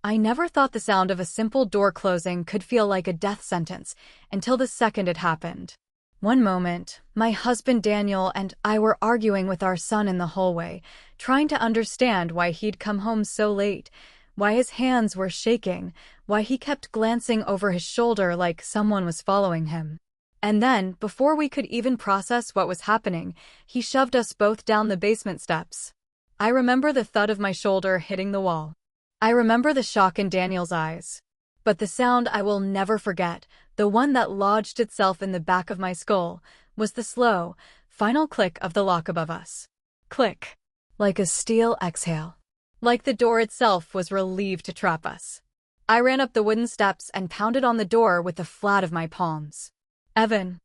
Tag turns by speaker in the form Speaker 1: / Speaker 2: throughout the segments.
Speaker 1: I never thought the sound of a simple door closing could feel like a death sentence until the second it happened. One moment, my husband Daniel and I were arguing with our son in the hallway, trying to understand why he'd come home so late, why his hands were shaking, why he kept glancing over his shoulder like someone was following him. And then, before we could even process what was happening, he shoved us both down the basement steps. I remember the thud of my shoulder hitting the wall. I remember the shock in Daniel's eyes. But the sound I will never forget, the one that lodged itself in the back of my skull, was the slow, final click of the lock above us. Click. Like a steel exhale. Like the door itself was relieved to trap us. I ran up the wooden steps and pounded on the door with the flat of my palms. Evan,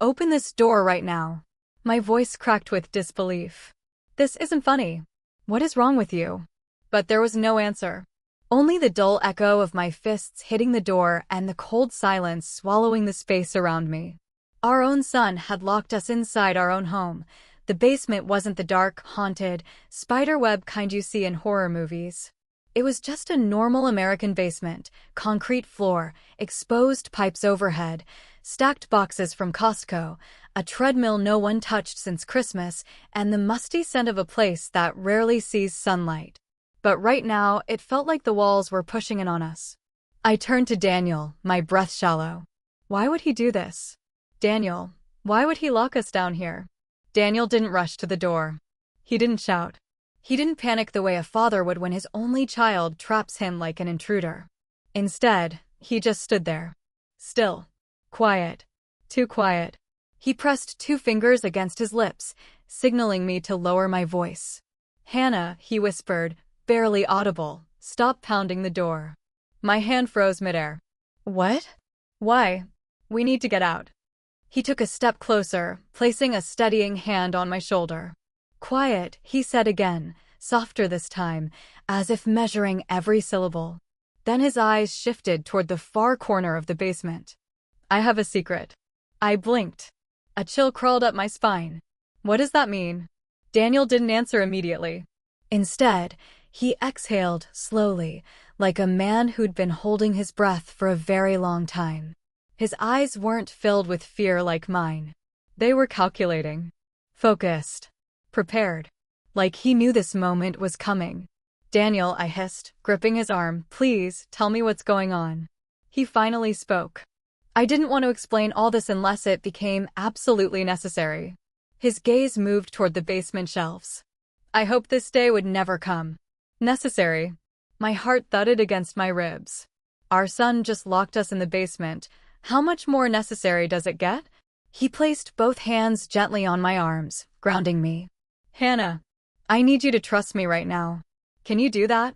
Speaker 1: open this door right now. My voice cracked with disbelief. This isn't funny. What is wrong with you? But there was no answer. Only the dull echo of my fists hitting the door and the cold silence swallowing the space around me. Our own son had locked us inside our own home. The basement wasn't the dark, haunted, spiderweb kind you see in horror movies. It was just a normal American basement, concrete floor, exposed pipes overhead, stacked boxes from Costco, a treadmill no one touched since Christmas, and the musty scent of a place that rarely sees sunlight. But right now, it felt like the walls were pushing in on us. I turned to Daniel, my breath shallow. Why would he do this? Daniel, why would he lock us down here? Daniel didn't rush to the door. He didn't shout. He didn't panic the way a father would when his only child traps him like an intruder. Instead, he just stood there. Still. Quiet. Too quiet. He pressed 2 fingers against his lips, signaling me to lower my voice. Hannah, he whispered, barely audible, stop pounding the door. My hand froze midair. What? Why? We need to get out. He took a step closer, placing a steadying hand on my shoulder. Quiet, he said again, softer this time, as if measuring every syllable. Then his eyes shifted toward the far corner of the basement. I have a secret. I blinked. A chill crawled up my spine. What does that mean? Daniel didn't answer immediately. Instead, he exhaled slowly, like a man who'd been holding his breath for a very long time. His eyes weren't filled with fear like mine. They were calculating, focused, prepared. Like he knew this moment was coming. Daniel, I hissed, gripping his arm, please, tell me what's going on. He finally spoke. I didn't want to explain all this unless it became absolutely necessary. His gaze moved toward the basement shelves. I hoped this day would never come. Necessary. My heart thudded against my ribs. Our son just locked us in the basement. How much more necessary does it get? He placed both hands gently on my arms, grounding me. Hannah, I need you to trust me right now. Can you do that?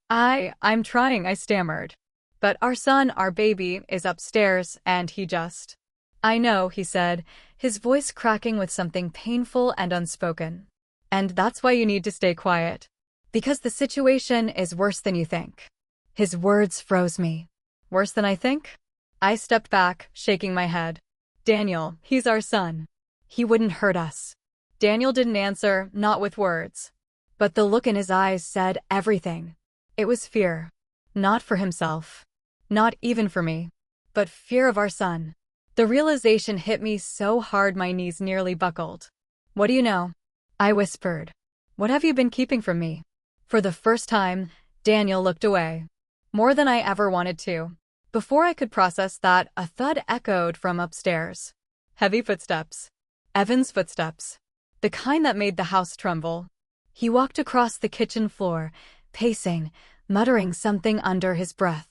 Speaker 1: I'm trying, I stammered. But our son, our baby, is upstairs, and he just... I know, he said, his voice cracking with something painful and unspoken. And that's why you need to stay quiet. Because the situation is worse than you think. His words froze me. Worse than I think? I stepped back, shaking my head. Daniel, he's our son. He wouldn't hurt us. Daniel didn't answer, not with words. But the look in his eyes said everything. It was fear. Not for himself. Not even for me. But fear of our son. The realization hit me so hard my knees nearly buckled. What do you know? I whispered. What have you been keeping from me? For the first time, Daniel looked away. More than I ever wanted to. Before I could process that, a thud echoed from upstairs. Heavy footsteps. Evan's footsteps. The kind that made the house tremble. He walked across the kitchen floor, pacing, muttering something under his breath.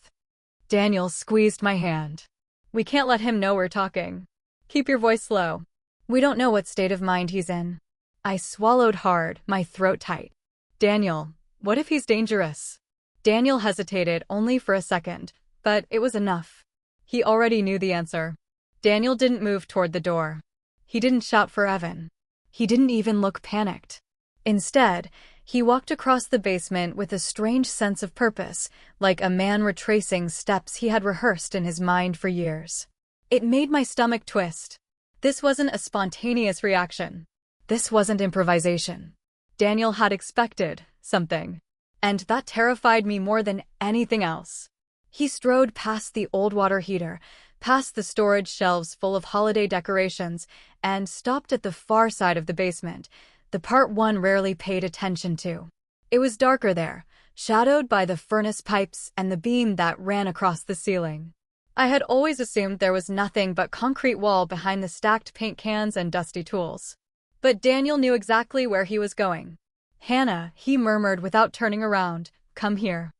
Speaker 1: Daniel squeezed my hand. We can't let him know we're talking. Keep your voice low. We don't know what state of mind he's in. I swallowed hard, my throat tight. Daniel, what if he's dangerous? Daniel hesitated only for a second, but it was enough. He already knew the answer. Daniel didn't move toward the door. He didn't shout for Evan. He didn't even look panicked. Instead, he walked across the basement with a strange sense of purpose, like a man retracing steps he had rehearsed in his mind for years. It made my stomach twist. This wasn't a spontaneous reaction. This wasn't improvisation. Daniel had expected something. and that terrified me more than anything else. He strode past the old water heater, past the storage shelves full of holiday decorations, and stopped at the far side of the basement, the part one rarely paid attention to. It was darker there, shadowed by the furnace pipes and the beam that ran across the ceiling. I had always assumed there was nothing but concrete wall behind the stacked paint cans and dusty tools. But Daniel knew exactly where he was going. "Hannah," he murmured without turning around, "come here.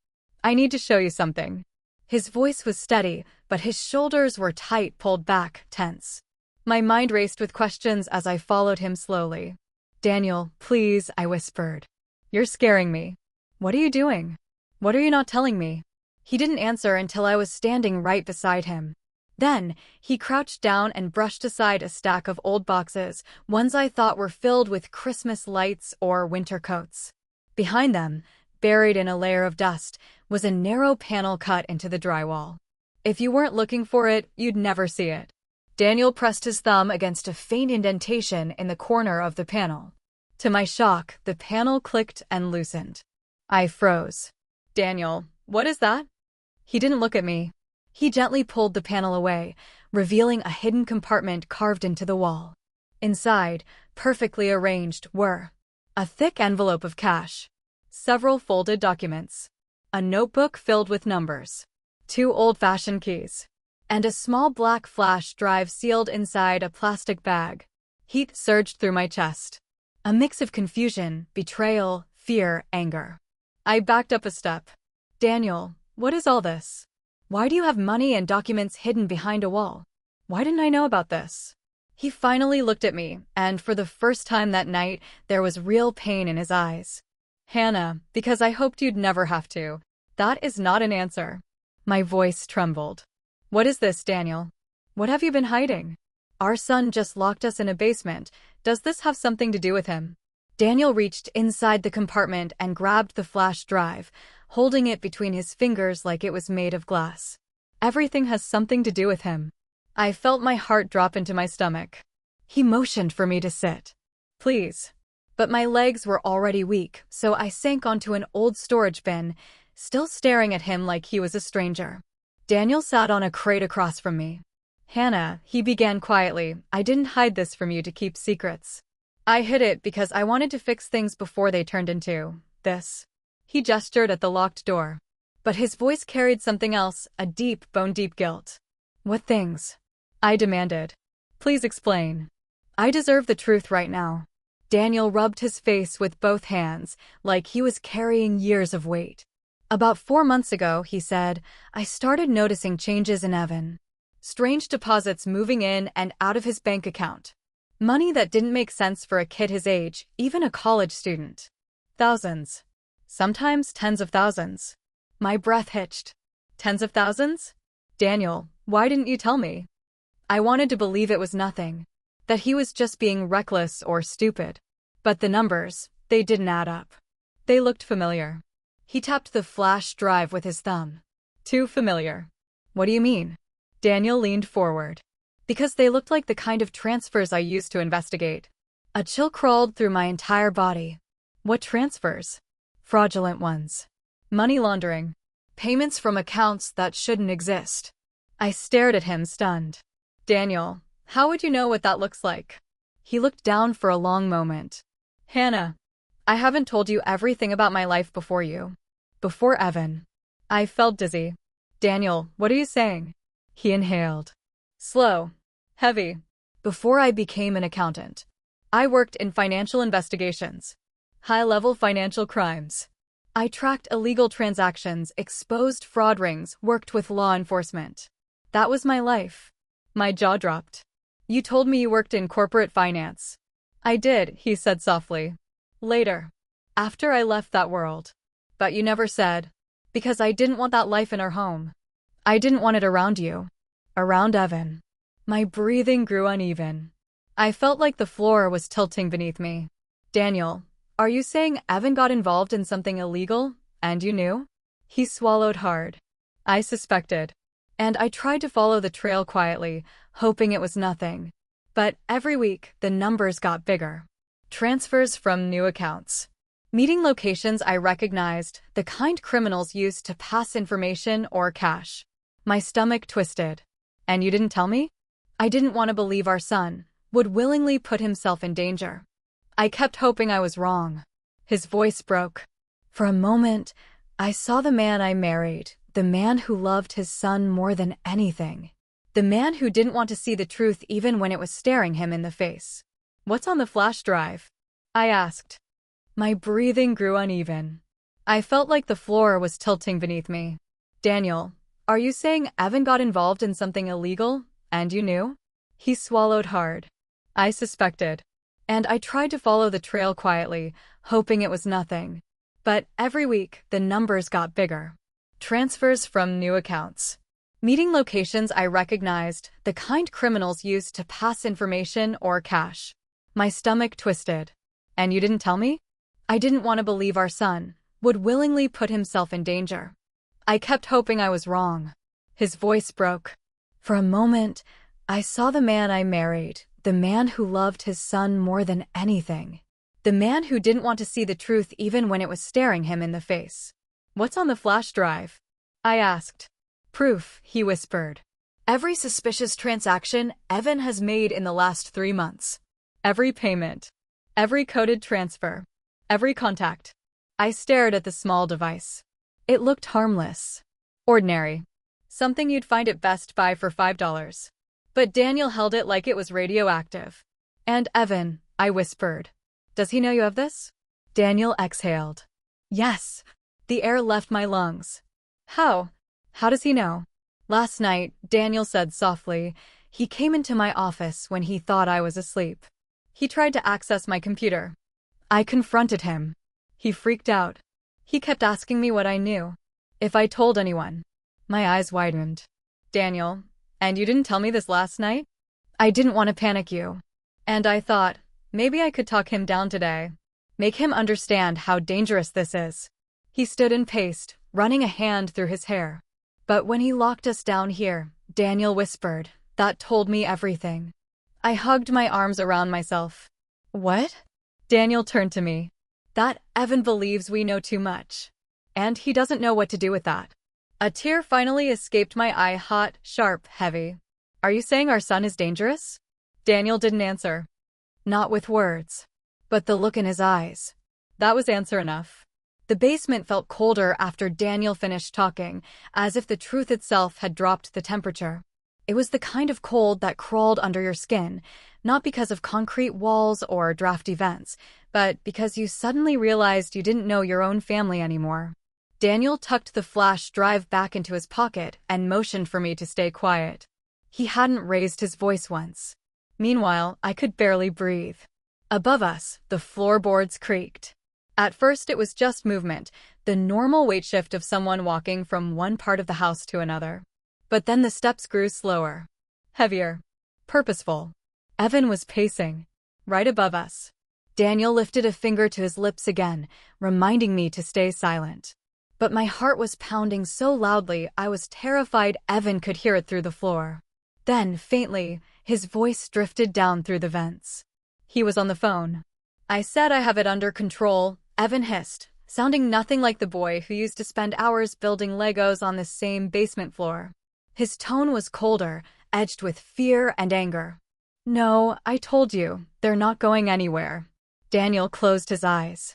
Speaker 1: I need to show you something." His voice was steady, but his shoulders were tight, pulled back, tense. My mind raced with questions as I followed him slowly. "Daniel, please," I whispered. "You're scaring me. What are you doing? What are you not telling me?" He didn't answer until I was standing right beside him. Then, he crouched down and brushed aside a stack of old boxes, ones I thought were filled with Christmas lights or winter coats. Behind them, buried in a layer of dust, was a narrow panel cut into the drywall. If you weren't looking for it, you'd never see it. Daniel pressed his thumb against a faint indentation in the corner of the panel. To my shock, the panel clicked and loosened. I froze. "Daniel, what is that?" He didn't look at me. He gently pulled the panel away, revealing a hidden compartment carved into the wall. Inside, perfectly arranged, were a thick envelope of cash, several folded documents, a notebook filled with numbers, 2 old-fashioned keys, and a small black flash drive sealed inside a plastic bag. Heat surged through my chest. A mix of confusion, betrayal, fear, anger. I backed up a step. "Daniel, what is all this? Why do you have money and documents hidden behind a wall? Why didn't I know about this?" He finally looked at me, and for the first time that night, there was real pain in his eyes. "Hannah, because I hoped you'd never have to. That is not an answer." My voice trembled. "What is this, Daniel? What have you been hiding? Our son just locked us in a basement. Does this have something to do with him?" Daniel reached inside the compartment and grabbed the flash drive, holding it between his fingers like it was made of glass. "Everything has something to do with him." I felt my heart drop into my stomach. He motioned for me to sit. "Please." But my legs were already weak, so I sank onto an old storage bin, still staring at him like he was a stranger. Daniel sat on a crate across from me. "Hannah," he began quietly, "I didn't hide this from you to keep secrets. I hid it because I wanted to fix things before they turned into this." He gestured at the locked door. But his voice carried something else, a deep, bone-deep guilt. "What things?" I demanded. "Please explain. I deserve the truth right now." Daniel rubbed his face with both hands, like he was carrying years of weight. "About 4 months ago," he said, "I started noticing changes in Evan. Strange deposits moving in and out of his bank account. Money that didn't make sense for a kid his age, even a college student. Thousands. Sometimes tens of thousands." My breath hitched. "Tens of thousands? Daniel, why didn't you tell me?" I wanted to believe it was nothing, that he was just being reckless or stupid. But the numbers, they didn't add up. They looked familiar. He tapped the flash drive with his thumb. "Too familiar." "What do you mean?" Daniel leaned forward. "Because they looked like the kind of transfers I used to investigate." A chill crawled through my entire body. "What transfers?" "Fraudulent ones. Money laundering. Payments from accounts that shouldn't exist." I stared at him, stunned. "Daniel, how would you know what that looks like?" He looked down for a long moment. "Hannah, I haven't told you everything about my life before you. Before Evan." I felt dizzy. "Daniel, what are you saying?" He inhaled. Slow. Heavy. "Before I became an accountant, I worked in financial investigations. High-level financial crimes. I tracked illegal transactions, exposed fraud rings, worked with law enforcement. That was my life." My jaw dropped. "You told me you worked in corporate finance." "I did," he said softly. "Later. After I left that world. But you never said." "Because I didn't want that life in our home. I didn't want it around you. Around Evan." My breathing grew uneven. I felt like the floor was tilting beneath me. "Daniel, are you saying Evan got involved in something illegal, and you knew?" He swallowed hard. "I suspected. And I tried to follow the trail quietly, hoping it was nothing. But every week, the numbers got bigger. Transfers from new accounts. Meeting locations I recognized, the kind criminals use to pass information or cash. My stomach twisted. And you didn't tell me? I didn't want to believe our son would willingly put himself in danger. I kept hoping I was wrong. His voice broke. For a moment, I saw the man I married, the man who loved his son more than anything. The man who didn't want to see the truth even when it was staring him in the face. What's on the flash drive? I asked. My breathing grew uneven. I felt like the floor was tilting beneath me. Daniel, are you saying Evan got involved in something illegal, and you knew? He swallowed hard. I suspected. And I tried to follow the trail quietly, hoping it was nothing. But every week, the numbers got bigger. Transfers from new accounts. Meeting locations I recognized, the kind criminals use to pass information or cash. My stomach twisted. And you didn't tell me? I didn't want to believe our son would willingly put himself in danger. I kept hoping I was wrong. His voice broke. For a moment, I saw the man I married, the man who loved his son more than anything. The man who didn't want to see the truth even when it was staring him in the face. What's on the flash drive? I asked. Proof, he whispered. Every suspicious transaction Evan has made in the last 3 months. Every payment. Every coded transfer. Every contact. I stared at the small device. It looked harmless. Ordinary. Something you'd find at Best Buy for $5. But Daniel held it like it was radioactive. And Evan, I whispered. Does he know you have this? Daniel exhaled. Yes. The air left my lungs. How? How does he know? Last night, Daniel said softly, he came into my office when he thought I was asleep. He tried to access my computer. I confronted him. He freaked out. He kept asking me what I knew. If I told anyone. My eyes widened. Daniel, and you didn't tell me this last night? I didn't want to panic you. And I thought, maybe I could talk him down today. Make him understand how dangerous this is. He stood and paced, running a hand through his hair. But when he locked us down here, Daniel whispered, that told me everything. I hugged my arms around myself. What? Daniel turned to me. That Evan believes we know too much. And he doesn't know what to do with that. A tear finally escaped my eye, hot, sharp, heavy. Are you saying our son is dangerous? Daniel didn't answer. Not with words. But the look in his eyes. That was answer enough. The basement felt colder after Daniel finished talking, as if the truth itself had dropped the temperature. It was the kind of cold that crawled under your skin, not because of concrete walls or drafty vents, but because you suddenly realized you didn't know your own family anymore. Daniel tucked the flash drive back into his pocket and motioned for me to stay quiet. He hadn't raised his voice once. Meanwhile, I could barely breathe. Above us, the floorboards creaked. At first it was just movement, the normal weight shift of someone walking from one part of the house to another. But then the steps grew slower. Heavier. Purposeful. Evan was pacing. Right above us. Daniel lifted a finger to his lips again, reminding me to stay silent. But my heart was pounding so loudly I was terrified Evan could hear it through the floor. Then, faintly, his voice drifted down through the vents. He was on the phone. I said I have it under control, Evan hissed, sounding nothing like the boy who used to spend hours building Legos on the same basement floor. His tone was colder, edged with fear and anger. No, I told you, they're not going anywhere. Daniel closed his eyes.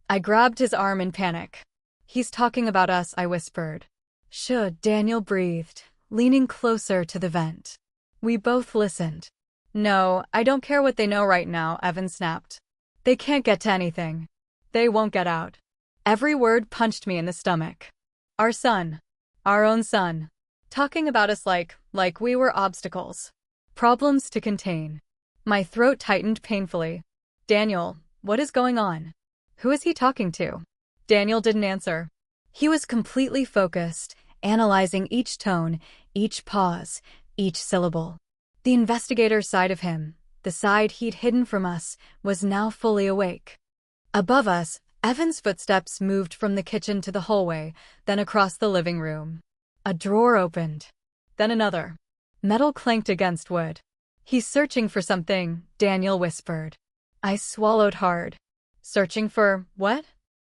Speaker 1: I grabbed his arm in panic. He's talking about us, I whispered. Should, Daniel breathed, leaning closer to the vent. We both listened. No, I don't care what they know right now, Evan snapped. They can't get to anything. They won't get out. Every word punched me in the stomach. Our son. Our own son. Talking about us like we were obstacles. Problems to contain. My throat tightened painfully. Daniel, what is going on? Who is he talking to? Daniel didn't answer. He was completely focused, analyzing each tone, each pause, each syllable. The investigator side of him, the side he'd hidden from us, was now fully awake. Above us, Evan's footsteps moved from the kitchen to the hallway, then across the living room. A drawer opened. Then another. Metal clanked against wood. He's searching for something, Daniel whispered. I swallowed hard. Searching for what?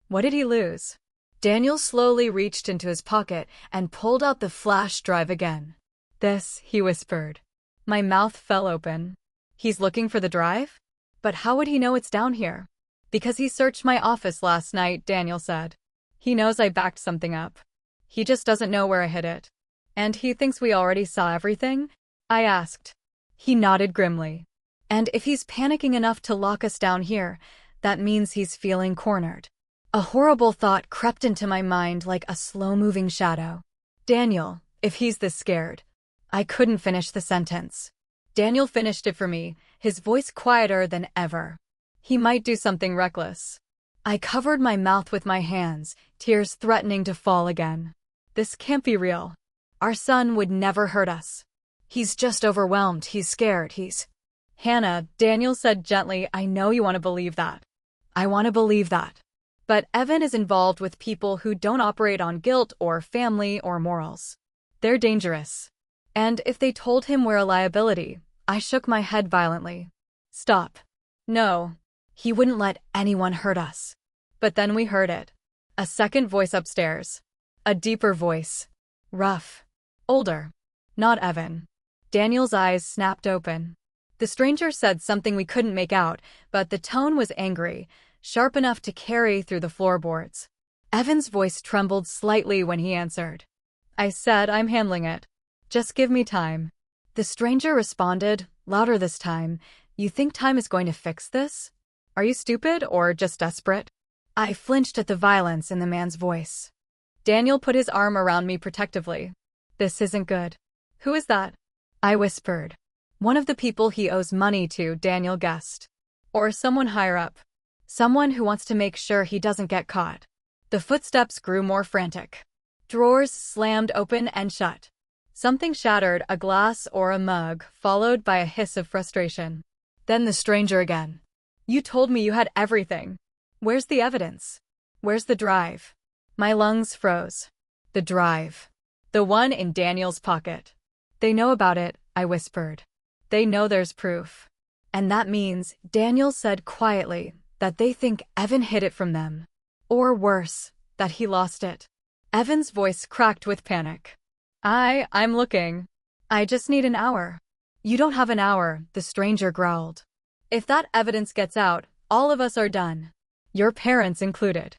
Speaker 1: What did he lose? Daniel slowly reached into his pocket and pulled out the flash drive again. This, he whispered. My mouth fell open. He's looking for the drive? But how would he know it's down here? Because he searched my office last night, Daniel said. He knows I backed something up. He just doesn't know where I hid it. And he thinks we already saw everything? I asked. He nodded grimly. And if he's panicking enough to lock us down here, that means he's feeling cornered. A horrible thought crept into my mind like a slow-moving shadow. Daniel, if he's this scared. I couldn't finish the sentence. Daniel finished it for me, his voice quieter than ever. He might do something reckless. I covered my mouth with my hands, tears threatening to fall again. This can't be real. Our son would never hurt us. He's just overwhelmed, he's scared, Hannah, Daniel said gently, I know you want to believe that. I want to believe that. But Evan is involved with people who don't operate on guilt or family or morals. They're dangerous. And if they told him we're a liability, I shook my head violently. Stop. No. He wouldn't let anyone hurt us. But then we heard it. A second voice upstairs. A deeper voice. Rough. Older. Not Evan. Daniel's eyes snapped open. The stranger said something we couldn't make out, but the tone was angry, sharp enough to carry through the floorboards. Evan's voice trembled slightly when he answered. I said I'm handling it. Just give me time. The stranger responded, louder this time. You think time is going to fix this? Are you stupid or just desperate? I flinched at the violence in the man's voice. Daniel put his arm around me protectively. This isn't good. Who is that? I whispered. One of the people he owes money to, Daniel guessed. Or someone higher up. Someone who wants to make sure he doesn't get caught. The footsteps grew more frantic. Drawers slammed open and shut. Something shattered, a glass or a mug, followed by a hiss of frustration. Then the stranger again. You told me you had everything. Where's the evidence? Where's the drive? My lungs froze. The drive. The one in Daniel's pocket. They know about it, I whispered. They know there's proof. And that means, Daniel said quietly, that they think Evan hid it from them. Or worse, that he lost it. Evan's voice cracked with panic. I'm looking. I just need an hour. You don't have an hour, the stranger growled. If that evidence gets out, all of us are done. Your parents included.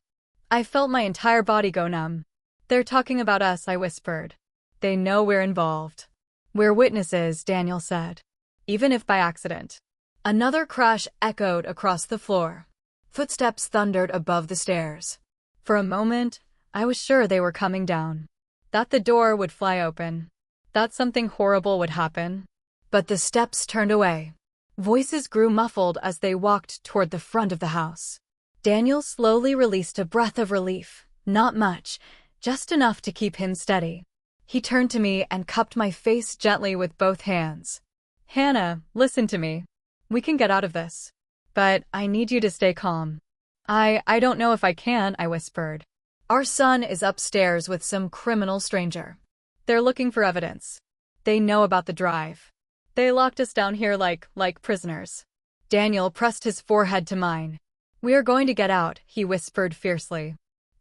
Speaker 1: I felt my entire body go numb. They're talking about us, I whispered. They know we're involved. We're witnesses, Daniel said. Even if by accident. Another crash echoed across the floor. Footsteps thundered above the stairs. For a moment, I was sure they were coming down. That the door would fly open. That something horrible would happen. But the steps turned away. Voices grew muffled as they walked toward the front of the house. Daniel slowly released a breath of relief. Not much, just enough to keep him steady. He turned to me and cupped my face gently with both hands. Hannah, listen to me. We can get out of this. But I need you to stay calm. I don't know if I can, I whispered. Our son is upstairs with some criminal stranger. They're looking for evidence. They know about the drive. They locked us down here like prisoners. Daniel pressed his forehead to mine. We are going to get out, he whispered fiercely.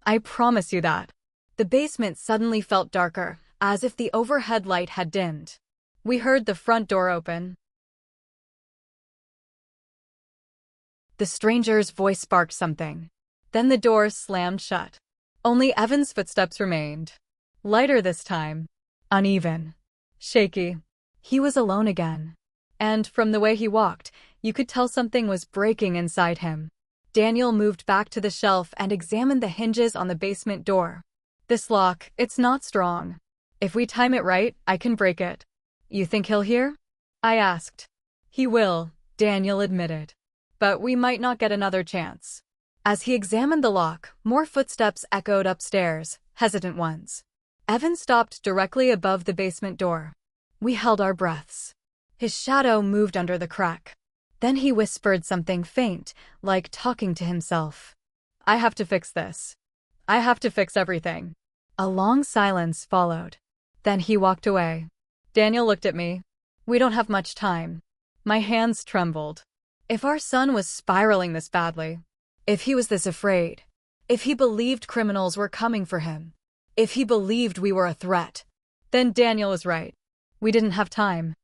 Speaker 1: I promise you that. The basement suddenly felt darker, as if the overhead light had dimmed. We heard the front door open. The stranger's voice sparked something. Then the door slammed shut. Only Evan's footsteps remained. Lighter this time. Uneven. Shaky. He was alone again. And from the way he walked, you could tell something was breaking inside him. Daniel moved back to the shelf and examined the hinges on the basement door. This lock, it's not strong. If we time it right, I can break it. You think he'll hear? I asked. He will, Daniel admitted. But we might not get another chance. As he examined the lock, more footsteps echoed upstairs, hesitant ones. Evan stopped directly above the basement door. We held our breaths. His shadow moved under the crack. Then he whispered something faint, like talking to himself. I have to fix this. I have to fix everything. A long silence followed. Then he walked away. Daniel looked at me. We don't have much time. My hands trembled. If our son was spiraling this badly, if he was this afraid, If he believed criminals were coming for him. If he believed we were a threat. Then Daniel was right. We didn't have time.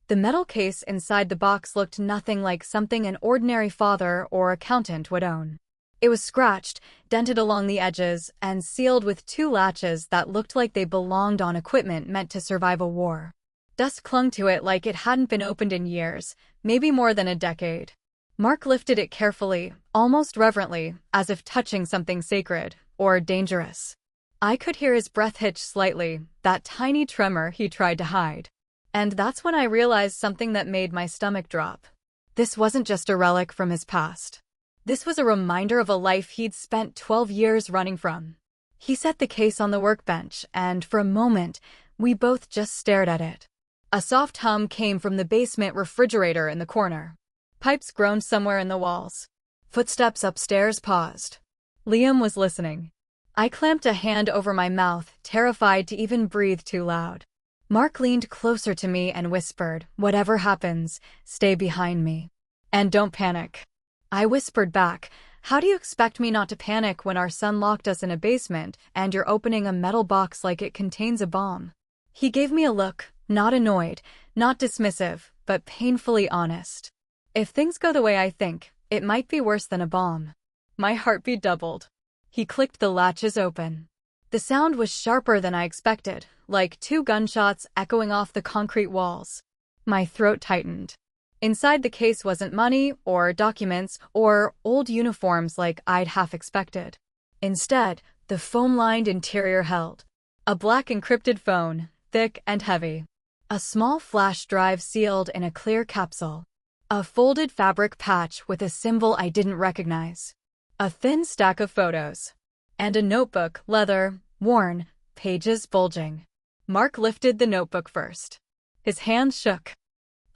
Speaker 1: The metal case inside the box looked nothing like something an ordinary father or accountant would own. It was scratched, dented along the edges, and sealed with two latches that looked like they belonged on equipment meant to survive a war. Dust clung to it like it hadn't been opened in years, maybe more than a decade. Mark lifted it carefully, almost reverently, as if touching something sacred or dangerous. I could hear his breath hitch slightly, that tiny tremor he tried to hide. And that's when I realized something that made my stomach drop. This wasn't just a relic from his past. This was a reminder of a life he'd spent 12 years running from. He set the case on the workbench, and for a moment, we both just stared at it. A soft hum came from the basement refrigerator in the corner. Pipes groaned somewhere in the walls. Footsteps upstairs paused. Liam was listening. I clamped a hand over my mouth, terrified to even breathe too loud. Mark leaned closer to me and whispered, "Whatever happens, stay behind me. And don't panic." I whispered back, "How do you expect me not to panic when our son locked us in a basement and you're opening a metal box like it contains a bomb?" He gave me a look, not annoyed, not dismissive, but painfully honest. "If things go the way I think, it might be worse than a bomb." My heartbeat doubled. He clicked the latches open. The sound was sharper than I expected, like two gunshots echoing off the concrete walls. My throat tightened. Inside the case wasn't money, or documents, or old uniforms like I'd half expected. Instead, the foam-lined interior held a black encrypted phone, thick and heavy. A small flash drive sealed in a clear capsule. A folded fabric patch with a symbol I didn't recognize. A thin stack of photos. And a notebook, leather, worn, pages bulging. Mark lifted the notebook first. His hand shook.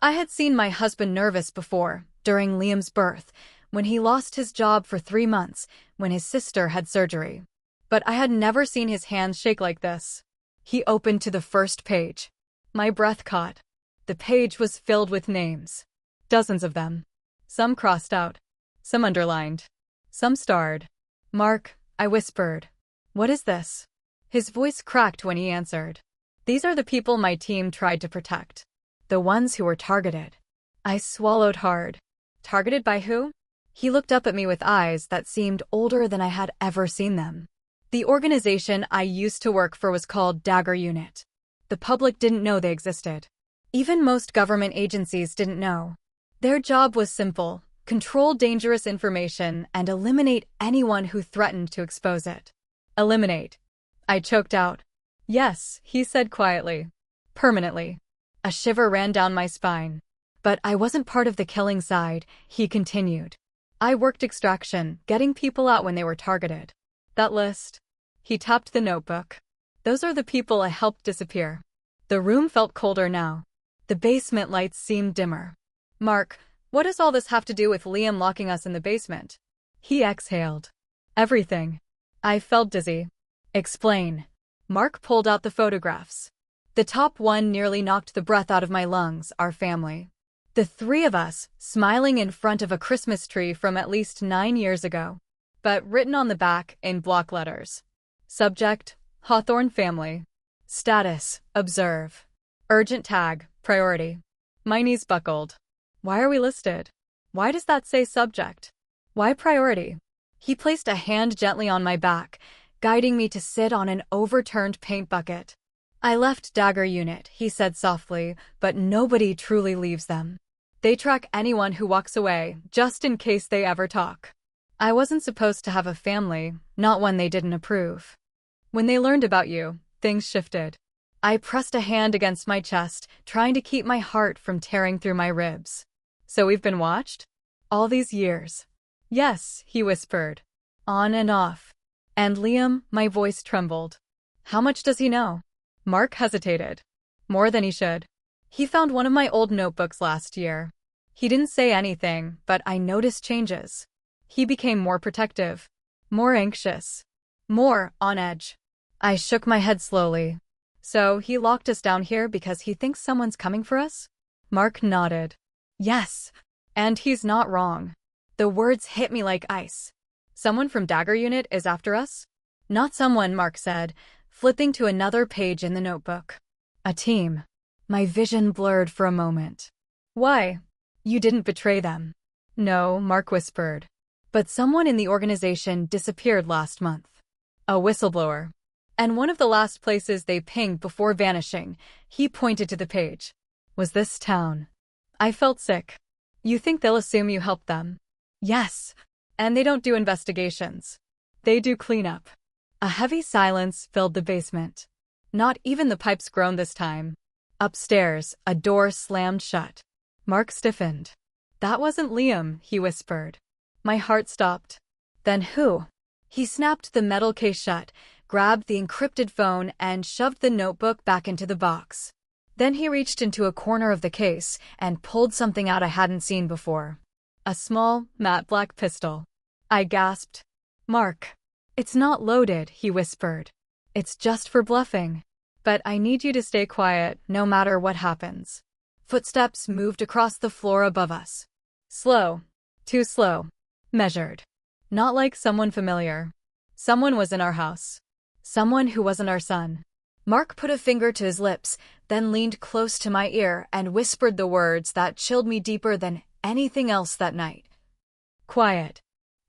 Speaker 1: I had seen my husband nervous before, during Liam's birth, when he lost his job for 3 months, when his sister had surgery. But I had never seen his hands shake like this. He opened to the first page. My breath caught. The page was filled with names. Dozens of them. Some crossed out. Some underlined. Some starred. "Mark," I whispered. "What is this?" His voice cracked when he answered. "These are the people my team tried to protect. The ones who were targeted." I swallowed hard. Targeted by who? He looked up at me with eyes that seemed older than I had ever seen them. The organization I used to work for was called Dagger Unit. The public didn't know they existed. Even most government agencies didn't know. Their job was simple: control dangerous information and eliminate anyone who threatened to expose it. Eliminate. I choked out. "Yes," he said quietly. "Permanently." A shiver ran down my spine. "But I wasn't part of the killing side," he continued. "I worked extraction, getting people out when they were targeted. That list." He tapped the notebook. "Those are the people I helped disappear." The room felt colder now. The basement lights seemed dimmer. "Mark, what does all this have to do with Liam locking us in the basement?" He exhaled. "Everything." I felt dizzy. "Explain." Mark pulled out the photographs. The top one nearly knocked the breath out of my lungs, our family. The 3 of us, smiling in front of a Christmas tree from at least 9 years ago. But written on the back, in block letters. Subject: Hawthorne family. Status: observe. Urgent tag: priority. My knees buckled. Why are we listed? Why does that say subject? Why priority? He placed a hand gently on my back, guiding me to sit on an overturned paint bucket. "I left Dagger Unit," he said softly, "but nobody truly leaves them. They track anyone who walks away, just in case they ever talk." I wasn't supposed to have a family, not one they didn't approve. When they learned about you, things shifted. I pressed a hand against my chest, trying to keep my heart from tearing through my ribs. "So we've been watched? All these years?" "Yes," he whispered. "On and off." "And Liam," my voice trembled. "How much does he know?" Mark hesitated. "More than he should. He found one of my old notebooks last year. He didn't say anything, but I noticed changes. He became more protective, more anxious, more on edge." I shook my head slowly. "So he locked us down here because he thinks someone's coming for us?" Mark nodded. "Yes. And he's not wrong." The words hit me like ice. Someone from Dagger Unit is after us? Not someone, Mark said, flipping to another page in the notebook. A team. My vision blurred for a moment. Why? You didn't betray them. No, Mark whispered. But someone in the organization disappeared last month. A whistleblower. And one of the last places they pinged before vanishing, he pointed to the page, was this town. I felt sick. You think they'll assume you helped them? Yes. And they don't do investigations. They do cleanup. A heavy silence filled the basement. Not even the pipes groaned this time. Upstairs, a door slammed shut. Mark stiffened. That wasn't Liam, he whispered. My heart stopped. Then who? He snapped the metal case shut, grabbed the encrypted phone, and shoved the notebook back into the box. Then he reached into a corner of the case and pulled something out I hadn't seen before. A small, matte black pistol. I gasped. Mark. It's not loaded, he whispered. It's just for bluffing. But I need you to stay quiet, no matter what happens. Footsteps moved across the floor above us. Slow. Too slow. Measured. Not like someone familiar. Someone was in our house. Someone who wasn't our son. Mark put a finger to his lips, then leaned close to my ear and whispered the words that chilled me deeper than anything else that night. Quiet.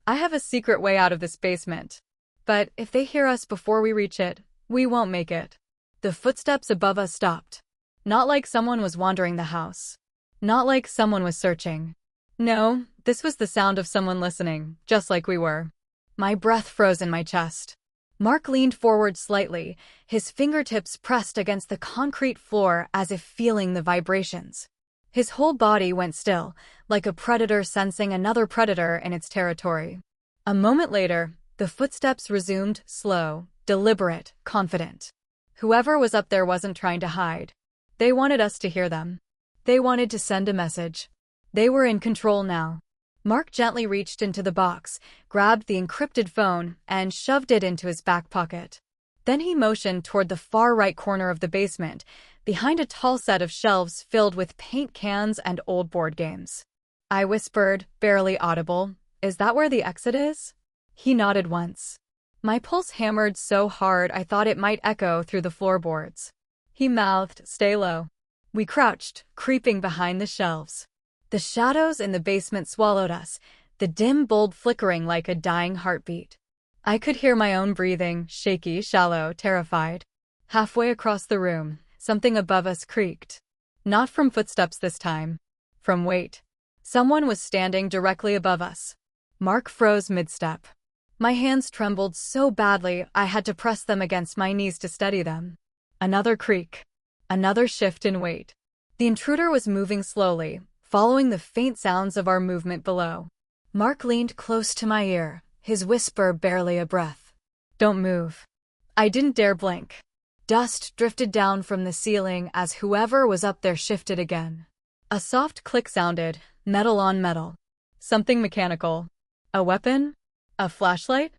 Speaker 1: I have a secret way out of this basement. But if they hear us before we reach it, we won't make it. The footsteps above us stopped. Not like someone was wandering the house. Not like someone was searching. No, this was the sound of someone listening, just like we were. My breath froze in my chest. Mark leaned forward slightly, his fingertips pressed against the concrete floor as if feeling the vibrations. His whole body went still, like a predator sensing another predator in its territory. A moment later, the footsteps resumed, slow, deliberate, confident. Whoever was up there wasn't trying to hide. They wanted us to hear them. They wanted to send a message. They were in control now. Mark gently reached into the box, grabbed the encrypted phone, and shoved it into his back pocket. Then he motioned toward the far right corner of the basement, behind a tall set of shelves filled with paint cans and old board games. I whispered, barely audible, "Is that where the exit is?" He nodded once. My pulse hammered so hard I thought it might echo through the floorboards. He mouthed, "Stay low." We crouched, creeping behind the shelves. The shadows in the basement swallowed us, the dim bulb flickering like a dying heartbeat. I could hear my own breathing, shaky, shallow, terrified. Halfway across the room, something above us creaked. Not from footsteps this time. From weight. Someone was standing directly above us. Mark froze mid-step. My hands trembled so badly I had to press them against my knees to steady them. Another creak. Another shift in weight. The intruder was moving slowly, following the faint sounds of our movement below. Mark leaned close to my ear, his whisper barely a breath. "Don't move." I didn't dare blink. Dust drifted down from the ceiling as whoever was up there shifted again. A soft click sounded, metal on metal. Something mechanical. A weapon? A flashlight?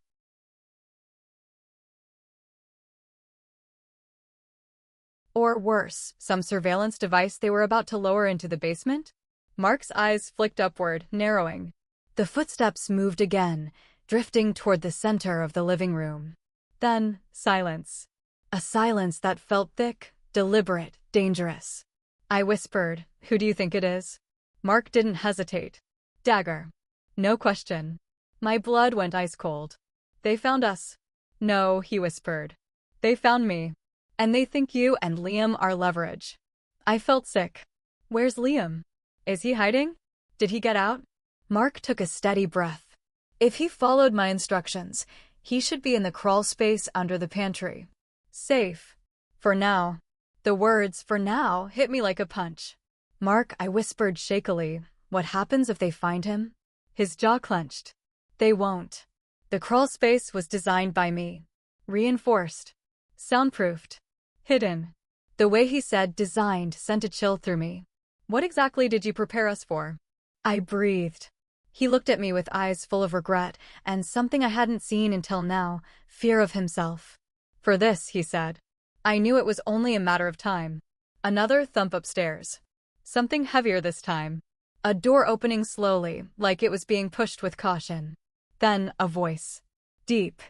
Speaker 1: Or worse, some surveillance device they were about to lower into the basement? Mark's eyes flicked upward, narrowing. The footsteps moved again, drifting toward the center of the living room. Then, silence. A silence that felt thick, deliberate, dangerous. I whispered, "Who do you think it is?" Mark didn't hesitate. "Dagger." No question. My blood went ice cold. "They found us." "No," he whispered. "They found me. And they think you and Liam are leverage." I felt sick. "Where's Liam? Is he hiding? Did he get out?" Mark took a steady breath. If he followed my instructions, he should be in the crawl space under the pantry. Safe. For now. The words, "for now," hit me like a punch. "Mark," I whispered shakily, "what happens if they find him?" His jaw clenched. "They won't." The crawl space was designed by me. Reinforced. Soundproofed. Hidden. The way he said "designed" sent a chill through me. "What exactly did you prepare us for?" I breathed. He looked at me with eyes full of regret and something I hadn't seen until now, fear of himself. "For this," he said. I knew it was only a matter of time. Another thump upstairs. Something heavier this time. A door opening slowly, like it was being pushed with caution. Then a voice. Deep.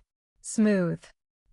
Speaker 1: Smooth.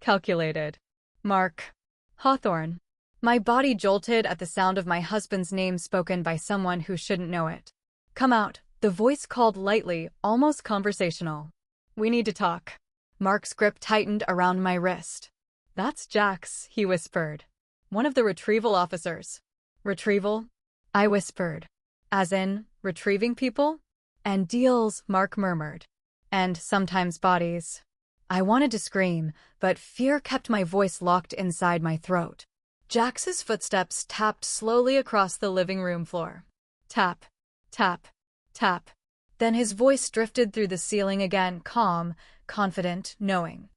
Speaker 1: Calculated. Mark. Hawthorne. My body jolted at the sound of my husband's name spoken by someone who shouldn't know it. Come out, the voice called lightly, almost conversational. We need to talk. Mark's grip tightened around my wrist. That's Jax, he whispered. One of the retrieval officers. Retrieval? I whispered. As in, retrieving people? And deals, Mark murmured. And sometimes bodies. I wanted to scream, but fear kept my voice locked inside my throat. Jax's footsteps tapped slowly across the living room floor. Tap, tap, tap. Then his voice drifted through the ceiling again, calm, confident, knowing.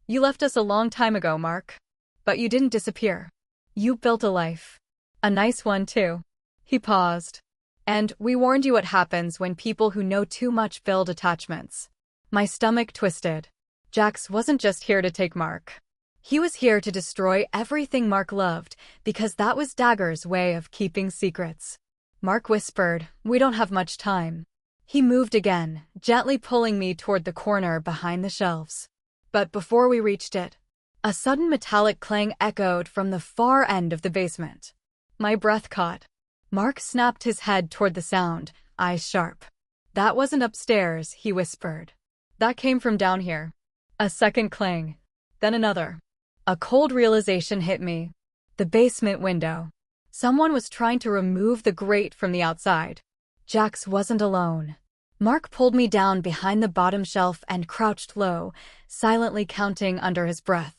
Speaker 1: You left us a long time ago, Mark. But you didn't disappear. You built a life. A nice one, too. He paused. And we warned you what happens when people who know too much build attachments. My stomach twisted. Jax wasn't just here to take Mark. He was here to destroy everything Mark loved, because that was Dagger's way of keeping secrets. Mark whispered, we don't have much time. He moved again, gently pulling me toward the corner behind the shelves. But before we reached it, a sudden metallic clang echoed from the far end of the basement. My breath caught. Mark snapped his head toward the sound, eyes sharp. That wasn't upstairs, he whispered. That came from down here. A second clang. Then another. A cold realization hit me. The basement window. Someone was trying to remove the grate from the outside. Jax wasn't alone. Mark pulled me down behind the bottom shelf and crouched low, silently counting under his breath.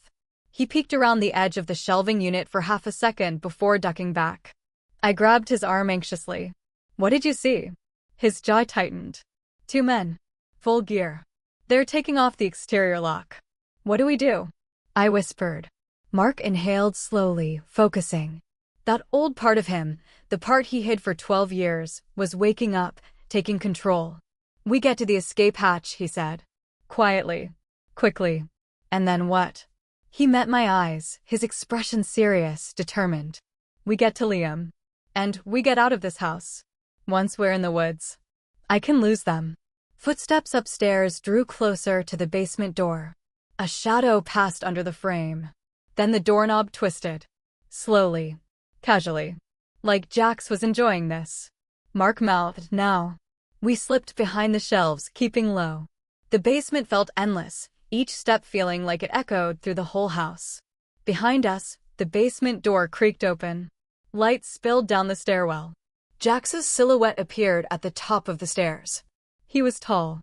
Speaker 1: He peeked around the edge of the shelving unit for half a second before ducking back. I grabbed his arm anxiously. What did you see? His jaw tightened. 2 men. Full gear. They're taking off the exterior lock. What do we do? I whispered. Mark inhaled slowly, focusing. That old part of him, the part he hid for 12 years, was waking up, taking control. We get to the escape hatch, he said. Quietly. Quickly. And then what? He met my eyes, his expression serious, determined. We get to Liam. And we get out of this house. Once we're in the woods. I can lose them. Footsteps upstairs drew closer to the basement door. A shadow passed under the frame. Then the doorknob twisted. Slowly. Casually. Like Jax was enjoying this. Mark mouthed, now. We slipped behind the shelves, keeping low. The basement felt endless, each step feeling like it echoed through the whole house. Behind us, the basement door creaked open. Light spilled down the stairwell. Jax's silhouette appeared at the top of the stairs. He was tall,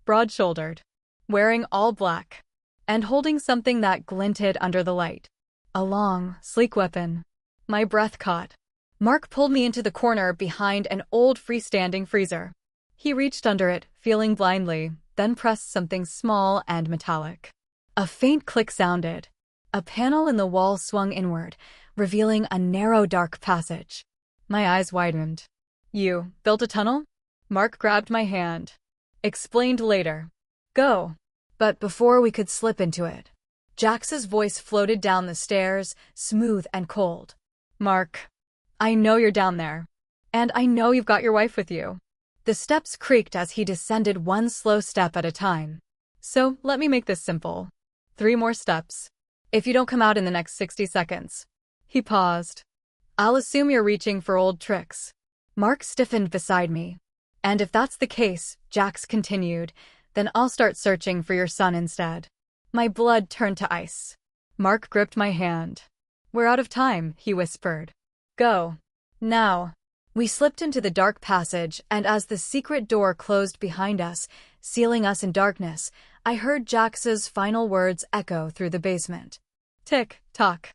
Speaker 1: broad-shouldered, wearing all black, and holding something that glinted under the light. A long, sleek weapon. My breath caught. Mark pulled me into the corner behind an old freestanding freezer. He reached under it, feeling blindly, then pressed something small and metallic. A faint click sounded. A panel in the wall swung inward, revealing a narrow dark passage. My eyes widened. You built a tunnel? Mark grabbed my hand. Explained later. Go. But before we could slip into it, Jax's voice floated down the stairs, smooth and cold. Mark, I know you're down there. And I know you've got your wife with you. The steps creaked as he descended one slow step at a time. So let me make this simple. 3 more steps. If you don't come out in the next 60 seconds. He paused. I'll assume you're reaching for old tricks. Mark stiffened beside me. And if that's the case, Jax continued, then I'll start searching for your son instead. My blood turned to ice. Mark gripped my hand. We're out of time, he whispered. Go. Now. We slipped into the dark passage, and as the secret door closed behind us, sealing us in darkness, I heard Jax's final words echo through the basement. Tick, tock.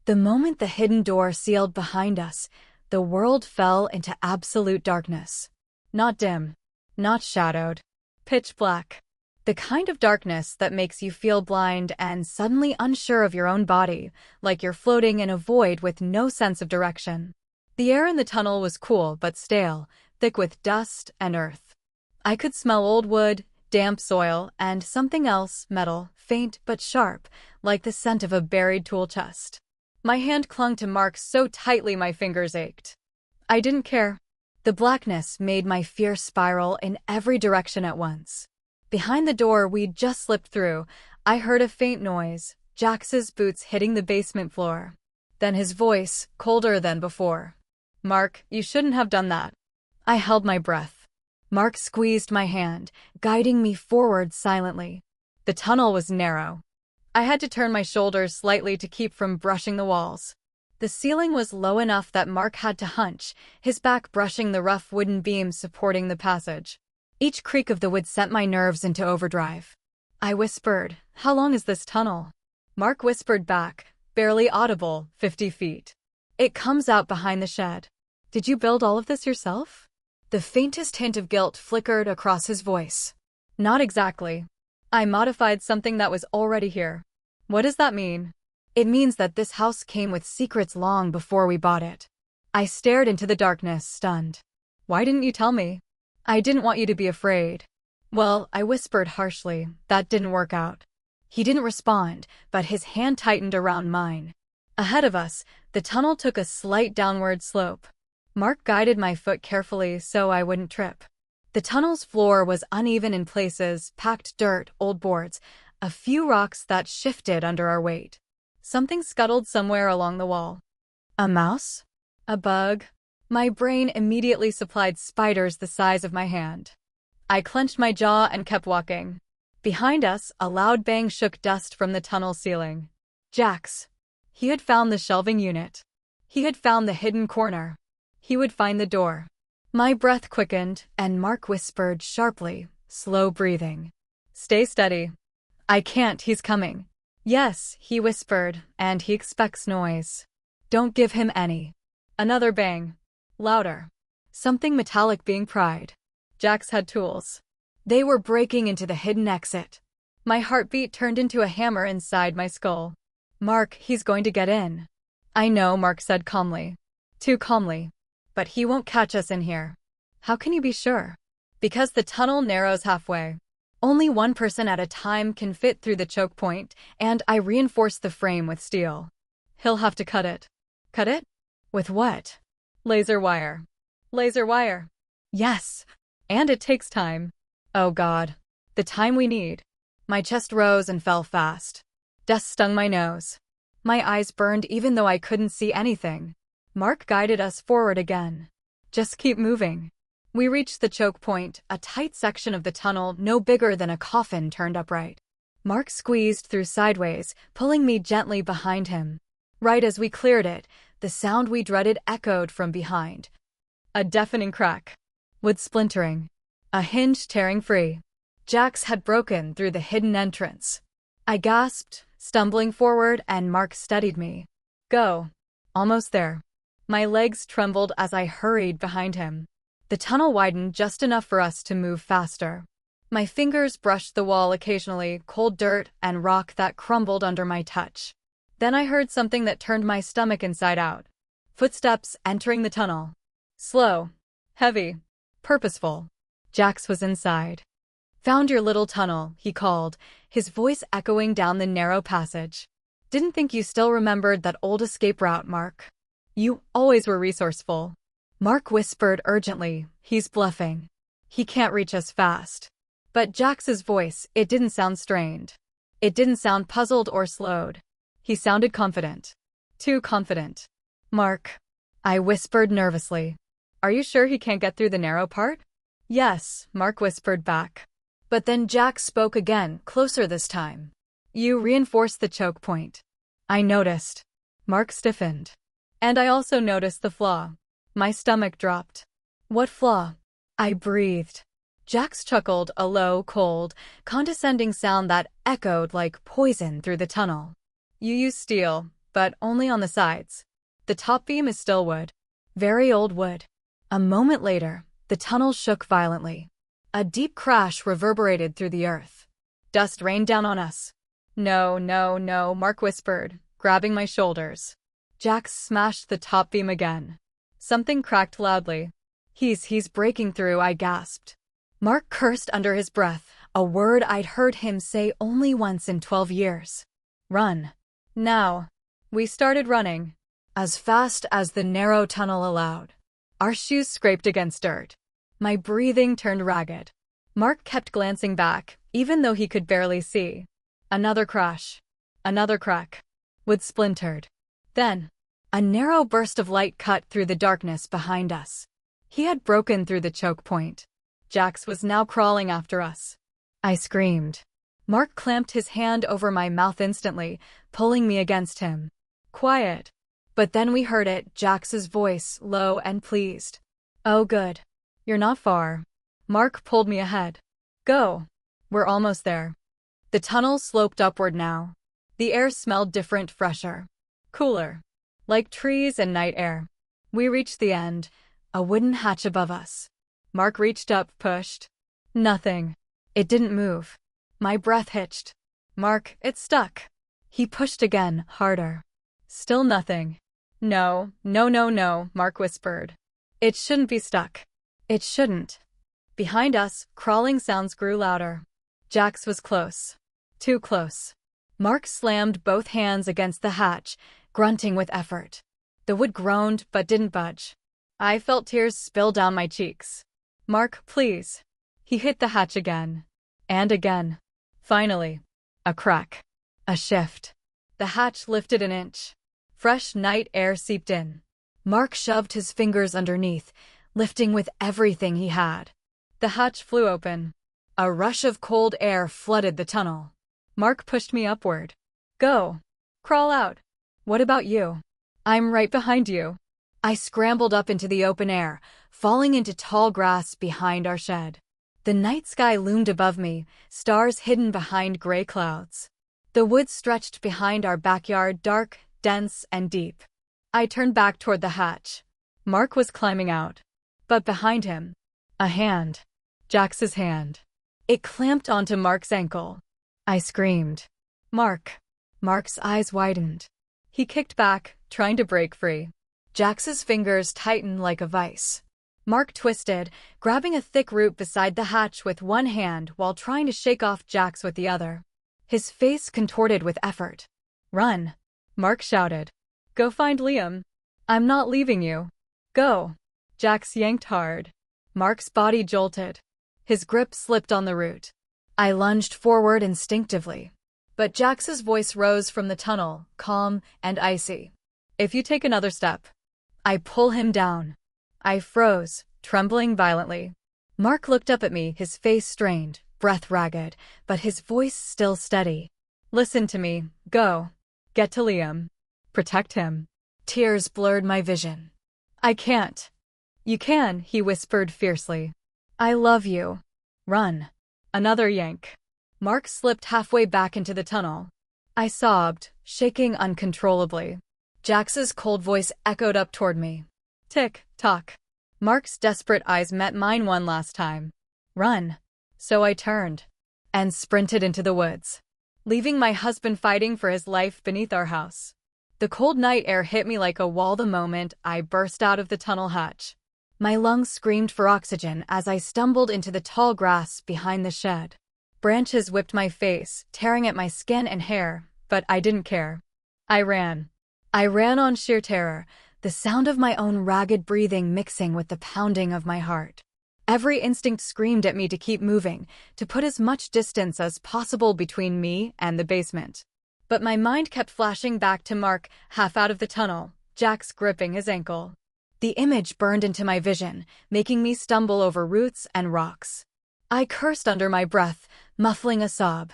Speaker 1: The moment the hidden door sealed behind us, the world fell into absolute darkness. Not dim, not shadowed, pitch black. The kind of darkness that makes you feel blind and suddenly unsure of your own body, like you're floating in a void with no sense of direction. The air in the tunnel was cool but stale, thick with dust and earth. I could smell old wood, damp soil, and something else, metal, faint but sharp, like the scent of a buried tool chest. My hand clung to Mark so tightly my fingers ached. I didn't care. The blackness made my fear spiral in every direction at once. Behind the door we'd just slipped through, I heard a faint noise, Jax's boots hitting the basement floor. Then his voice, colder than before. "Mark, you shouldn't have done that." I held my breath. Mark squeezed my hand, guiding me forward silently. The tunnel was narrow. I had to turn my shoulders slightly to keep from brushing the walls. The ceiling was low enough that Mark had to hunch, his back brushing the rough wooden beams supporting the passage. Each creak of the wood sent my nerves into overdrive. I whispered, "How long is this tunnel?" Mark whispered back, barely audible, 50 feet. "It comes out behind the shed." "Did you build all of this yourself?" The faintest hint of guilt flickered across his voice. "Not exactly. I modified something that was already here." "What does that mean?" "It means that this house came with secrets long before we bought it." I stared into the darkness, stunned. "Why didn't you tell me?" "I didn't want you to be afraid." "Well," I whispered harshly, "that didn't work out." He didn't respond, but his hand tightened around mine. Ahead of us, the tunnel took a slight downward slope. Mark guided my foot carefully so I wouldn't trip. The tunnel's floor was uneven in places, packed dirt, old boards, a few rocks that shifted under our weight. Something scuttled somewhere along the wall. A mouse? A bug? My brain immediately supplied spiders the size of my hand. I clenched my jaw and kept walking. Behind us, a loud bang shook dust from the tunnel ceiling. Jax. He had found the shelving unit. He had found the hidden corner. He would find the door. My breath quickened, and Mark whispered sharply, slow breathing. "Stay steady." "I can't, he's coming." "Yes," he whispered, "and he expects noise. Don't give him any." Another bang. Louder. Something metallic being pried. Jax had tools. They were breaking into the hidden exit. My heartbeat turned into a hammer inside my skull. "Mark, he's going to get in." "I know," Mark said calmly. Too calmly. "But he won't catch us in here." "How can you be sure?" "Because the tunnel narrows halfway. Only one person at a time can fit through the choke point, and I reinforced the frame with steel. He'll have to cut it." "Cut it? With what?" "Laser wire." "Laser wire?" "Yes. And it takes time." "Oh God. The time we need." My chest rose and fell fast. Dust stung my nose. My eyes burned even though I couldn't see anything. Mark guided us forward again. "Just keep moving." We reached the choke point, a tight section of the tunnel no bigger than a coffin turned upright. Mark squeezed through sideways, pulling me gently behind him. Right as we cleared it, the sound we dreaded echoed from behind. A deafening crack. Wood splintering. A hinge tearing free. Jax had broken through the hidden entrance. I gasped, stumbling forward, and Mark steadied me. "Go." "Almost there." My legs trembled as I hurried behind him. The tunnel widened just enough for us to move faster. My fingers brushed the wall occasionally, cold dirt and rock that crumbled under my touch. Then I heard something that turned my stomach inside out. Footsteps entering the tunnel. Slow. Heavy. Purposeful. Jax was inside. "Found your little tunnel," he called, his voice echoing down the narrow passage. "Didn't think you still remembered that old escape route, Mark. You always were resourceful." Mark whispered urgently, "He's bluffing. He can't reach us fast." But Jax's voice, it didn't sound strained. It didn't sound puzzled or slowed. He sounded confident. Too confident. "Mark," I whispered nervously. "Are you sure he can't get through the narrow part?" "Yes," Mark whispered back. But then Jax spoke again, closer this time. "You reinforced the choke point." I noticed. Mark stiffened. And I also noticed the flaw. My stomach dropped. "What flaw?" I breathed. Jax chuckled, a low, cold, condescending sound that echoed like poison through the tunnel. "You use steel, but only on the sides. The top beam is still wood. Very old wood." A moment later, the tunnel shook violently. A deep crash reverberated through the earth. Dust rained down on us. "No, no, no," Mark whispered, grabbing my shoulders. Jax smashed the top beam again. Something cracked loudly. He's breaking through," I gasped. Mark cursed under his breath, a word I'd heard him say only once in 12 years. "Run." Now. We started running. As fast as the narrow tunnel allowed. Our shoes scraped against dirt. My breathing turned ragged. Mark kept glancing back, even though he could barely see. Another crash. Another crack. Wood splintered. Then, a narrow burst of light cut through the darkness behind us. He had broken through the choke point. Jax was now crawling after us. I screamed. Mark clamped his hand over my mouth instantly, pulling me against him. Quiet. But then we heard it, Jax's voice, low and pleased. Oh good. You're not far. Mark pulled me ahead. Go. We're almost there. The tunnel sloped upward now. The air smelled different, fresher. Cooler. Like trees and night air. We reached the end, a wooden hatch above us. Mark reached up, pushed. Nothing. It didn't move. My breath hitched. Mark, it's stuck. He pushed again, harder. Still nothing. No, no, no, no, Mark whispered. It shouldn't be stuck. It shouldn't. Behind us, crawling sounds grew louder. Jax was close. Too close. Mark slammed both hands against the hatch, grunting with effort. The wood groaned but didn't budge. I felt tears spill down my cheeks. Mark, please. He hit the hatch again. And again. Finally. A crack. A shift. The hatch lifted an inch. Fresh night air seeped in. Mark shoved his fingers underneath, lifting with everything he had. The hatch flew open. A rush of cold air flooded the tunnel. Mark pushed me upward. Go. Crawl out. What about you? I'm right behind you. I scrambled up into the open air, falling into tall grass behind our shed. The night sky loomed above me, stars hidden behind gray clouds. The woods stretched behind our backyard, dark, dense, and deep. I turned back toward the hatch. Mark was climbing out. But behind him, a hand. Jax's hand. It clamped onto Mark's ankle. I screamed. Mark. Mark's eyes widened. He kicked back, trying to break free. Jax's fingers tightened like a vice. Mark twisted, grabbing a thick root beside the hatch with one hand while trying to shake off Jax with the other. His face contorted with effort. Run. Mark shouted. Go find Liam. I'm not leaving you. Go. Jax yanked hard. Mark's body jolted. His grip slipped on the root. I lunged forward instinctively. But Jax's voice rose from the tunnel, calm and icy. If you take another step, I pull him down. I froze, trembling violently. Mark looked up at me, his face strained, breath ragged, but his voice still steady. Listen to me. Go. Get to Liam. Protect him. Tears blurred my vision. I can't. You can, he whispered fiercely. I love you. Run. Another yank. Mark slipped halfway back into the tunnel. I sobbed, shaking uncontrollably. Jax's cold voice echoed up toward me. Tick, tock. Mark's desperate eyes met mine one last time. Run. So I turned and sprinted into the woods, leaving my husband fighting for his life beneath our house. The cold night air hit me like a wall the moment I burst out of the tunnel hatch. My lungs screamed for oxygen as I stumbled into the tall grass behind the shed. Branches whipped my face, tearing at my skin and hair, but I didn't care. I ran. I ran on sheer terror, the sound of my own ragged breathing mixing with the pounding of my heart. Every instinct screamed at me to keep moving, to put as much distance as possible between me and the basement. But my mind kept flashing back to Mark, half out of the tunnel, Jax gripping his ankle. The image burned into my vision, making me stumble over roots and rocks. I cursed under my breath, muffling a sob.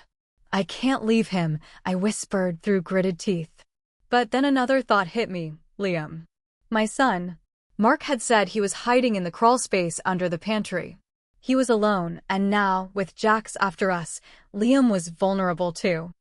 Speaker 1: I can't leave him, I whispered through gritted teeth. But then another thought hit me. Liam. My son. Mark had said he was hiding in the crawl space under the pantry. He was alone, and now, with Jax after us, Liam was vulnerable too.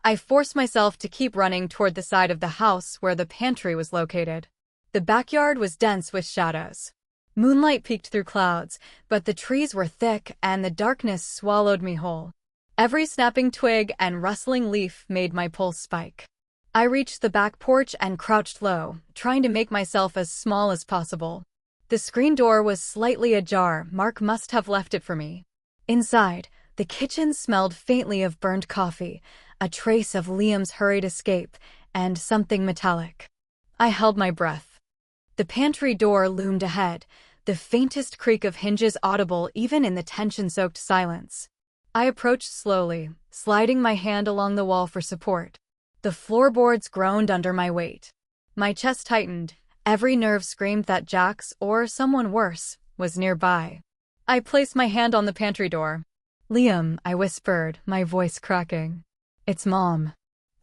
Speaker 1: I forced myself to keep running toward the side of the house where the pantry was located. The backyard was dense with shadows. Moonlight peeked through clouds, but the trees were thick and the darkness swallowed me whole. Every snapping twig and rustling leaf made my pulse spike. I reached the back porch and crouched low, trying to make myself as small as possible. The screen door was slightly ajar. Mark must have left it for me. Inside, the kitchen smelled faintly of burned coffee, a trace of Liam's hurried escape, and something metallic. I held my breath. The pantry door loomed ahead, the faintest creak of hinges audible even in the tension-soaked silence. I approached slowly, sliding my hand along the wall for support. The floorboards groaned under my weight. My chest tightened, every nerve screamed that Jax, or someone worse, was nearby. I placed my hand on the pantry door. "Liam," I whispered, my voice cracking. "It's Mom."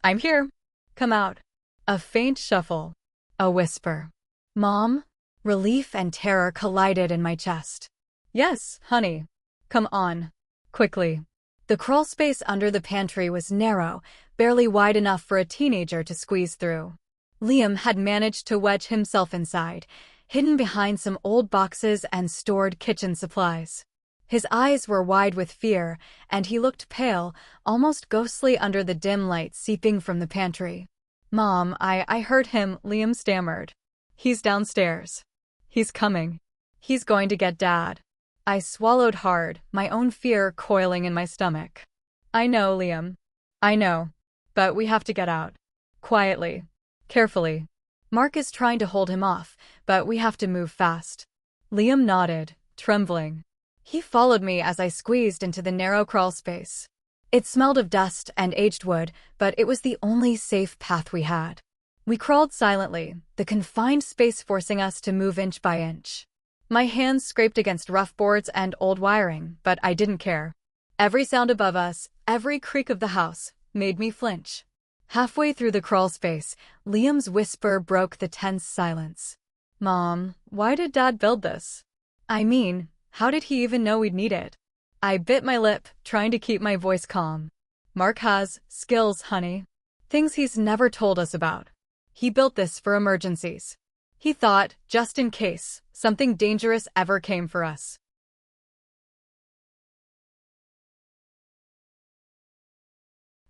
Speaker 1: "I'm here. Come out." A faint shuffle. A whisper. "Mom?" Relief and terror collided in my chest. "Yes, honey. Come on. Quickly." The crawl space under the pantry was narrow, barely wide enough for a teenager to squeeze through. Liam had managed to wedge himself inside, hidden behind some old boxes and stored kitchen supplies. His eyes were wide with fear, and he looked pale, almost ghostly under the dim light seeping from the pantry. "Mom, I heard him," Liam stammered. "He's downstairs. He's coming. He's going to get Dad." I swallowed hard, my own fear coiling in my stomach. "I know, Liam. I know. But we have to get out. Quietly. Carefully. Mark is trying to hold him off, but we have to move fast." Liam nodded, trembling. He followed me as I squeezed into the narrow crawl space. It smelled of dust and aged wood, but it was the only safe path we had. We crawled silently, the confined space forcing us to move inch by inch. My hands scraped against rough boards and old wiring, but I didn't care. Every sound above us, every creak of the house, made me flinch. Halfway through the crawl space, Liam's whisper broke the tense silence. "Mom, why did Dad build this? I mean, how did he even know we'd need it?" I bit my lip, trying to keep my voice calm. "Mark has skills, honey. Things he's never told us about. He built this for emergencies. He thought, just in case, something dangerous ever came for us."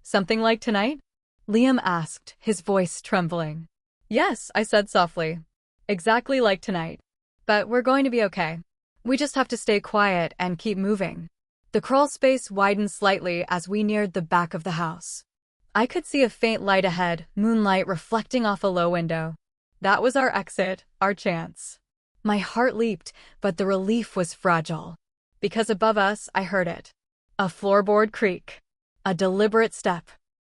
Speaker 1: "Something like tonight?" Liam asked, his voice trembling. "Yes," I said softly. "Exactly like tonight. But we're going to be okay. We just have to stay quiet and keep moving." The crawl space widened slightly as we neared the back of the house. I could see a faint light ahead, moonlight reflecting off a low window. That was our exit, our chance. My heart leaped, but the relief was fragile. Because above us, I heard it. A floorboard creak. A deliberate step.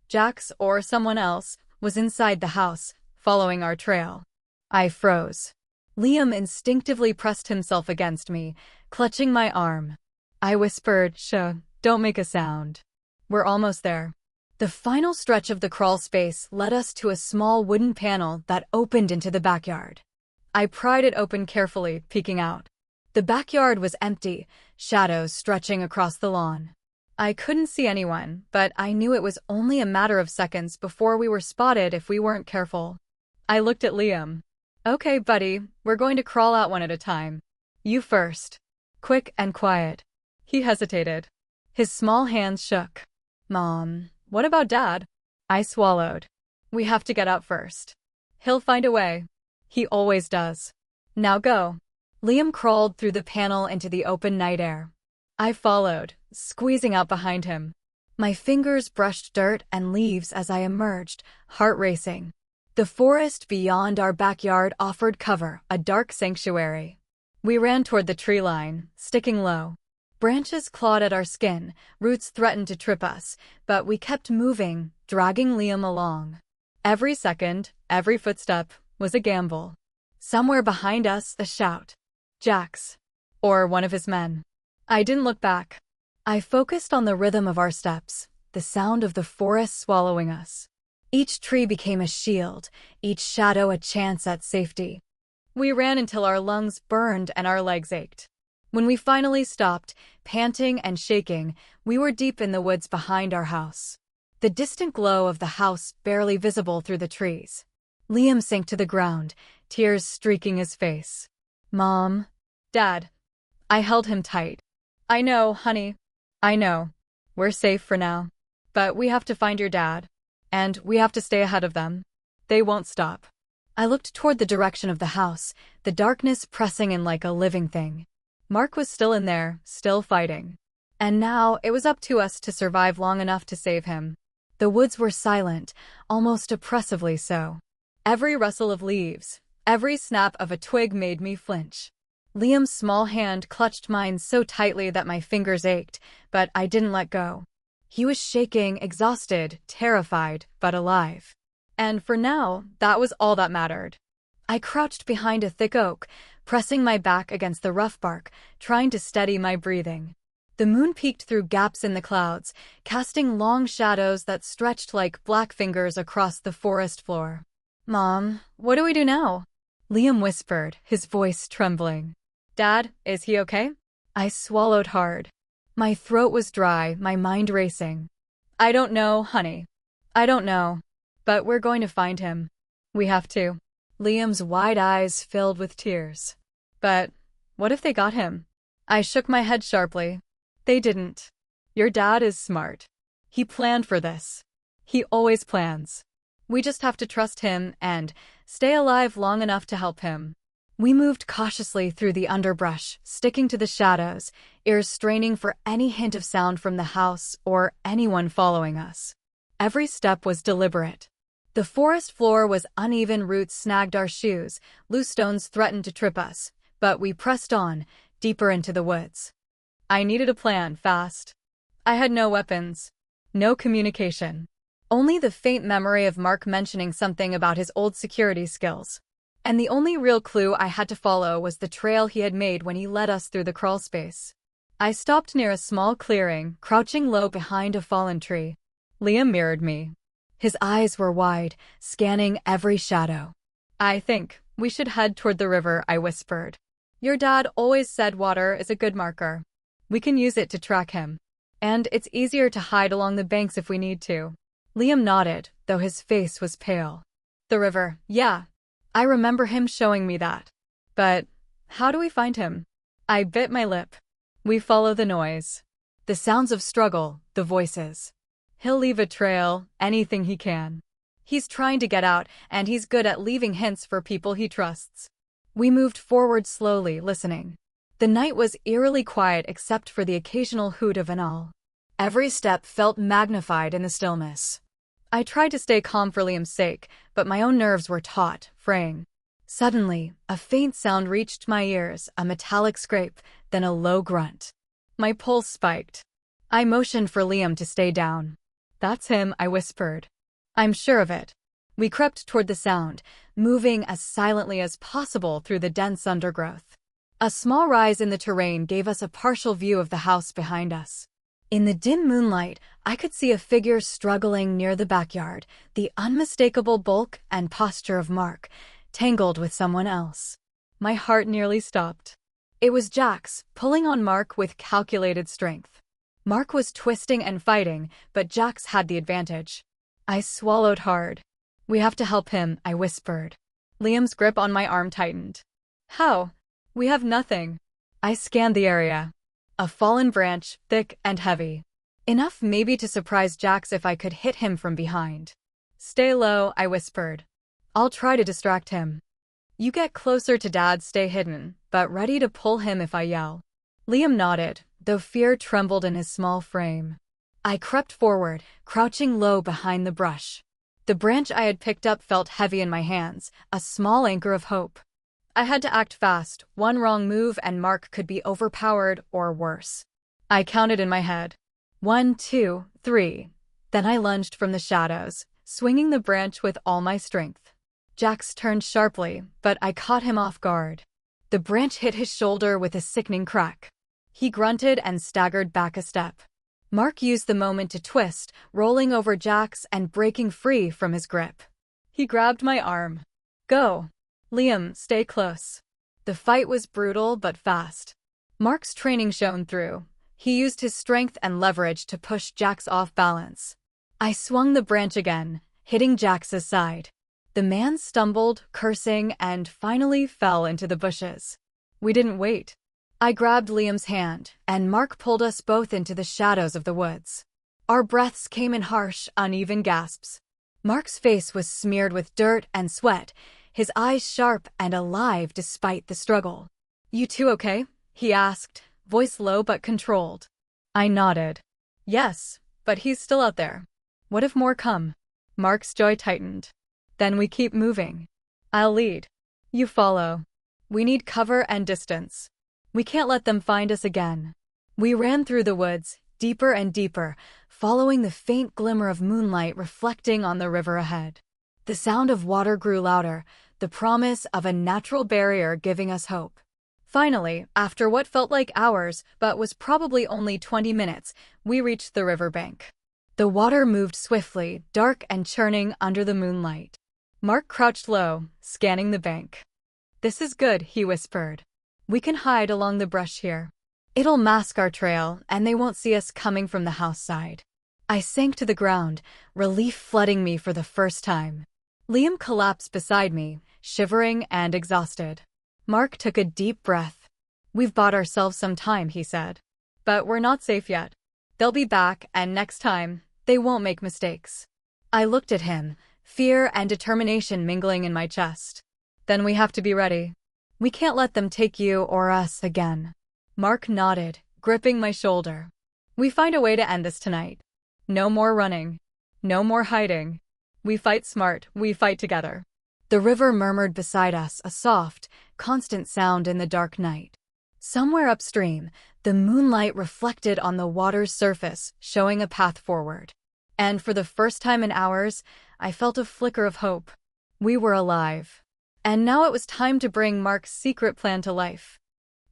Speaker 1: Jax, or someone else, was inside the house, following our trail. I froze. Liam instinctively pressed himself against me, clutching my arm. I whispered, "Shh, don't make a sound. We're almost there." The final stretch of the crawl space led us to a small wooden panel that opened into the backyard. I pried it open carefully, peeking out. The backyard was empty, shadows stretching across the lawn. I couldn't see anyone, but I knew it was only a matter of seconds before we were spotted if we weren't careful. I looked at Liam. "Okay, buddy, we're going to crawl out one at a time. You first. Quick and quiet." He hesitated. His small hands shook. "Mom, what about Dad?" I swallowed. "We have to get out first. He'll find a way. He always does. Now go." Liam crawled through the panel into the open night air. I followed, squeezing out behind him. My fingers brushed dirt and leaves as I emerged, heart racing. The forest beyond our backyard offered cover, a dark sanctuary. We ran toward the tree line, sticking low. Branches clawed at our skin, roots threatened to trip us, but we kept moving, dragging Liam along. Every second, every footstep, was a gamble. Somewhere behind us, a shout. Jax. Or one of his men. I didn't look back. I focused on the rhythm of our steps, the sound of the forest swallowing us. Each tree became a shield, each shadow a chance at safety. We ran until our lungs burned and our legs ached. When we finally stopped, panting and shaking, we were deep in the woods behind our house. The distant glow of the house barely visible through the trees. Liam sank to the ground, tears streaking his face. "Mom." "Dad." I held him tight. "I know, honey. I know. We're safe for now. But we have to find your dad. And we have to stay ahead of them. They won't stop." I looked toward the direction of the house, the darkness pressing in like a living thing. Mark was still in there, still fighting. And now it was up to us to survive long enough to save him. The woods were silent, almost oppressively so. Every rustle of leaves, every snap of a twig made me flinch. Liam's small hand clutched mine so tightly that my fingers ached, but I didn't let go. He was shaking, exhausted, terrified, but alive. And for now, that was all that mattered. I crouched behind a thick oak, pressing my back against the rough bark, trying to steady my breathing. The moon peeked through gaps in the clouds, casting long shadows that stretched like black fingers across the forest floor. "Mom, what do we do now?" Liam whispered, his voice trembling. "Dad, is he okay?" I swallowed hard. My throat was dry, my mind racing. "I don't know, honey. I don't know. But we're going to find him. We have to." Liam's wide eyes filled with tears. "But what if they got him?" I shook my head sharply. "They didn't. Your dad is smart. He planned for this. He always plans. We just have to trust him and stay alive long enough to help him." We moved cautiously through the underbrush, sticking to the shadows, ears straining for any hint of sound from the house or anyone following us. Every step was deliberate. The forest floor was uneven, roots snagged our shoes, loose stones threatened to trip us, but we pressed on, deeper into the woods. I needed a plan, fast. I had no weapons, no communication. Only the faint memory of Mark mentioning something about his old security skills. And the only real clue I had to follow was the trail he had made when he led us through the crawl space. I stopped near a small clearing, crouching low behind a fallen tree. Liam mirrored me. His eyes were wide, scanning every shadow. "I think we should head toward the river," I whispered. "Your dad always said water is a good marker. We can use it to track him. And it's easier to hide along the banks if we need to." Liam nodded, though his face was pale. "The river, yeah. I remember him showing me that. But how do we find him?" I bit my lip. "We follow the noise. The sounds of struggle, the voices. He'll leave a trail, anything he can. He's trying to get out, and he's good at leaving hints for people he trusts." We moved forward slowly, listening. The night was eerily quiet except for the occasional hoot of an owl. Every step felt magnified in the stillness. I tried to stay calm for Liam's sake, but my own nerves were taut, fraying. Suddenly, a faint sound reached my ears, a metallic scrape, then a low grunt. My pulse spiked. I motioned for Liam to stay down. "That's him," I whispered. "I'm sure of it." We crept toward the sound, moving as silently as possible through the dense undergrowth. A small rise in the terrain gave us a partial view of the house behind us. In the dim moonlight, I could see a figure struggling near the backyard, the unmistakable bulk and posture of Mark, tangled with someone else. My heart nearly stopped. It was Jax, pulling on Mark with calculated strength. Mark was twisting and fighting, but Jax had the advantage. I swallowed hard. "We have to help him," I whispered. Liam's grip on my arm tightened. "How? We have nothing." I scanned the area. A fallen branch, thick and heavy. Enough maybe to surprise Jax if I could hit him from behind. "Stay low," I whispered. "I'll try to distract him. You get closer to Dad, stay hidden, but ready to pull him if I yell." Liam nodded, though fear trembled in his small frame. I crept forward, crouching low behind the brush. The branch I had picked up felt heavy in my hands, a small anchor of hope. I had to act fast. One wrong move and Mark could be overpowered or worse. I counted in my head. 1, 2, 3. Then I lunged from the shadows, swinging the branch with all my strength. Jax turned sharply, but I caught him off guard. The branch hit his shoulder with a sickening crack. He grunted and staggered back a step. Mark used the moment to twist, rolling over Jax and breaking free from his grip. He grabbed my arm. "Go. Liam, stay close." The fight was brutal but fast. Mark's training shone through. He used his strength and leverage to push Jax off balance. I swung the branch again, hitting Jax's side. The man stumbled, cursing, and finally fell into the bushes. We didn't wait. I grabbed Liam's hand, and Mark pulled us both into the shadows of the woods. Our breaths came in harsh, uneven gasps. Mark's face was smeared with dirt and sweat, his eyes sharp and alive despite the struggle. "You two okay?" he asked, voice low but controlled. I nodded. "Yes, but he's still out there. What if more come?" Mark's jaw tightened. "Then we keep moving. I'll lead. You follow." We need cover and distance. We can't let them find us again. We ran through the woods, deeper and deeper, following the faint glimmer of moonlight reflecting on the river ahead. The sound of water grew louder, the promise of a natural barrier giving us hope. Finally, after what felt like hours but was probably only 20 minutes, we reached the riverbank. The water moved swiftly, dark and churning under the moonlight. Mark crouched low, scanning the bank. "This is good," he whispered. "We can hide along the brush here. It'll mask our trail, and they won't see us coming from the house side." I sank to the ground, relief flooding me for the first time. Liam collapsed beside me, shivering and exhausted. Mark took a deep breath. "We've bought ourselves some time," he said. "But we're not safe yet. They'll be back, and next time, they won't make mistakes." I looked at him, fear and determination mingling in my chest. "Then we have to be ready. We can't let them take you or us again." Mark nodded, gripping my shoulder. "We find a way to end this tonight. No more running. No more hiding. We fight smart, we fight together." The river murmured beside us, a soft, constant sound in the dark night. Somewhere upstream, the moonlight reflected on the water's surface, showing a path forward. And for the first time in hours, I felt a flicker of hope. We were alive. And now it was time to bring Mark's secret plan to life.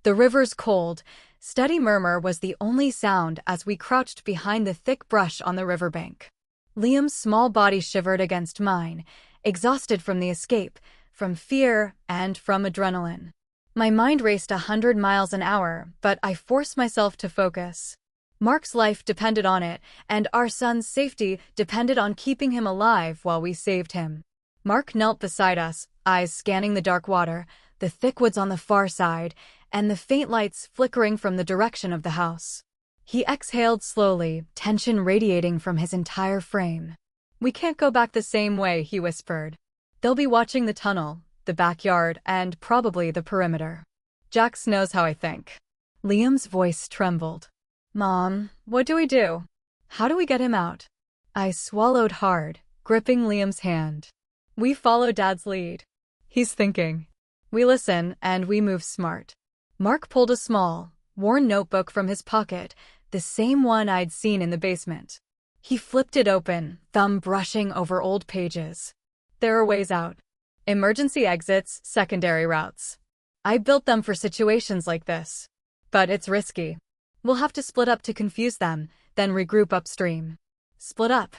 Speaker 1: The river's cold, steady murmur was the only sound as we crouched behind the thick brush on the riverbank. Liam's small body shivered against mine, exhausted from the escape, from fear, and from adrenaline. My mind raced 100 miles an hour, but I forced myself to focus. Mark's life depended on it, and our son's safety depended on keeping him alive while we saved him. Mark knelt beside us, eyes scanning the dark water, the thick woods on the far side, and the faint lights flickering from the direction of the house. He exhaled slowly, tension radiating from his entire frame. "We can't go back the same way," he whispered. "They'll be watching the tunnel, the backyard, and probably the perimeter. Jax knows how I think." Liam's voice trembled. "Mom, what do we do? How do we get him out?" I swallowed hard, gripping Liam's hand. "We follow Dad's lead. He's thinking. We listen, and we move smart." Mark pulled a small, worn notebook from his pocket, the same one I'd seen in the basement. He flipped it open, thumb brushing over old pages. "There are ways out. Emergency exits, secondary routes. I built them for situations like this. But it's risky. We'll have to split up to confuse them, then regroup upstream." "Split up?"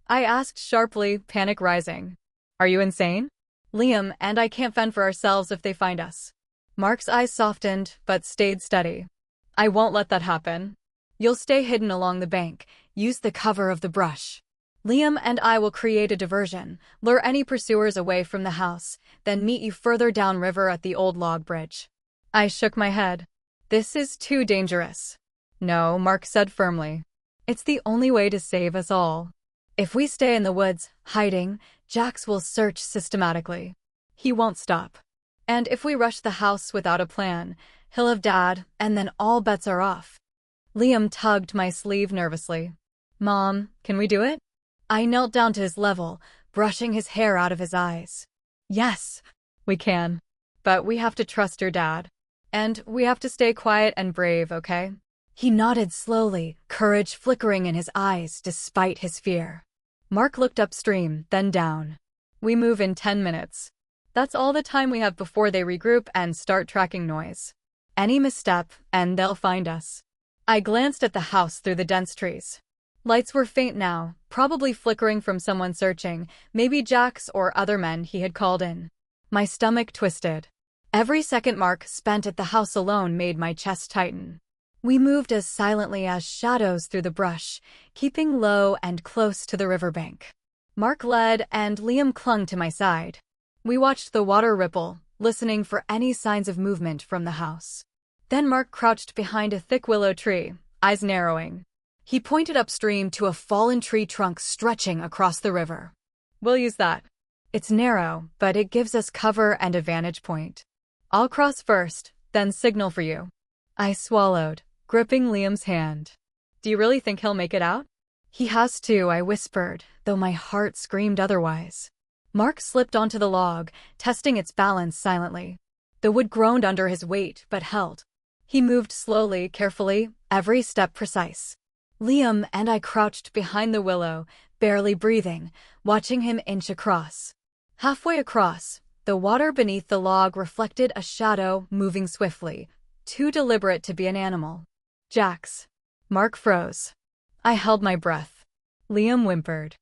Speaker 1: I asked sharply, panic rising. "Are you insane? Liam and I can't fend for ourselves if they find us." Mark's eyes softened, but stayed steady. "I won't let that happen. You'll stay hidden along the bank, use the cover of the brush. Liam and I will create a diversion, lure any pursuers away from the house, then meet you further downriver at the old log bridge." I shook my head. "This is too dangerous." "No," Mark said firmly. "It's the only way to save us all. If we stay in the woods, hiding, Jax will search systematically. He won't stop. And if we rush the house without a plan, he'll have Dad, and then all bets are off." Liam tugged my sleeve nervously. "Mom, can we do it?" I knelt down to his level, brushing his hair out of his eyes. "Yes, we can. But we have to trust your dad. And we have to stay quiet and brave, okay?" He nodded slowly, courage flickering in his eyes despite his fear. Mark looked upstream, then down. "We move in 10 minutes. That's all the time we have before they regroup and start tracking noise. Any misstep, and they'll find us." I glanced at the house through the dense trees. Lights were faint now, probably flickering from someone searching, maybe Jax or other men he had called in. My stomach twisted. Every second Mark spent at the house alone made my chest tighten. We moved as silently as shadows through the brush, keeping low and close to the riverbank. Mark led, and Liam clung to my side. We watched the water ripple, listening for any signs of movement from the house. Then Mark crouched behind a thick willow tree, eyes narrowing. He pointed upstream to a fallen tree trunk stretching across the river. "We'll use that. It's narrow, but it gives us cover and a vantage point. I'll cross first, then signal for you." I swallowed, gripping Liam's hand. "Do you really think he'll make it out?" "He has to," I whispered, though my heart screamed otherwise. Mark slipped onto the log, testing its balance silently. The wood groaned under his weight, but held. He moved slowly, carefully, every step precise. Liam and I crouched behind the willow, barely breathing, watching him inch across. Halfway across, the water beneath the log reflected a shadow moving swiftly, too deliberate to be an animal. Jax. Mark froze. I held my breath. Liam whimpered.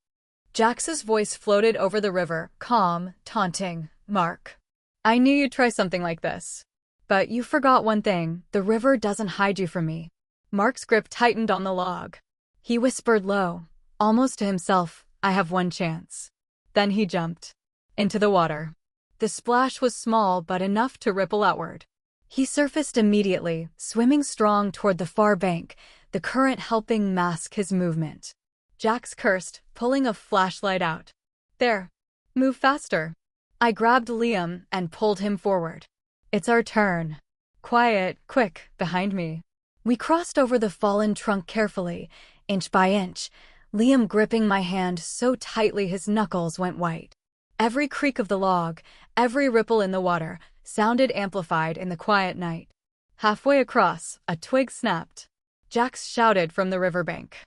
Speaker 1: Jax's voice floated over the river, calm, taunting. Mark. I knew you'd try something like this. But you forgot one thing, the river doesn't hide you from me. Mark's grip tightened on the log. He whispered low, almost to himself, I have one chance. Then he jumped. Into the water. The splash was small but enough to ripple outward. He surfaced immediately, swimming strong toward the far bank, the current helping mask his movement. Jax cursed, pulling a flashlight out. There. Move faster. I grabbed Liam and pulled him forward. It's our turn. Quiet, quick, behind me. We crossed over the fallen trunk carefully, inch by inch, Liam gripping my hand so tightly his knuckles went white. Every creak of the log, every ripple in the water, sounded amplified in the quiet night. Halfway across, a twig snapped. Jax shouted from the riverbank.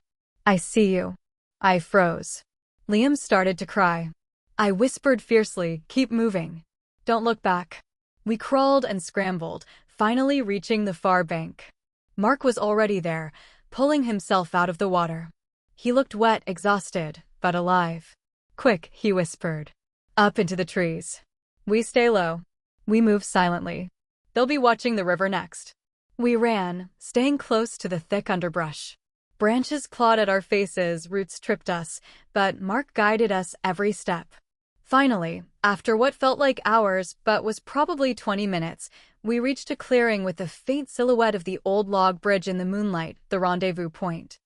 Speaker 1: I see you. I froze. Liam started to cry. I whispered fiercely, keep moving. Don't look back. We crawled and scrambled, finally reaching the far bank. Mark was already there, pulling himself out of the water. He looked wet, exhausted, but alive. Quick, he whispered. Up into the trees. We stay low. We move silently. They'll be watching the river next. We ran, staying close to the thick underbrush. Branches clawed at our faces, roots tripped us, but Mark guided us every step. Finally, after what felt like hours but was probably 20 minutes, we reached a clearing with the faint silhouette of the old log bridge in the moonlight, the rendezvous point.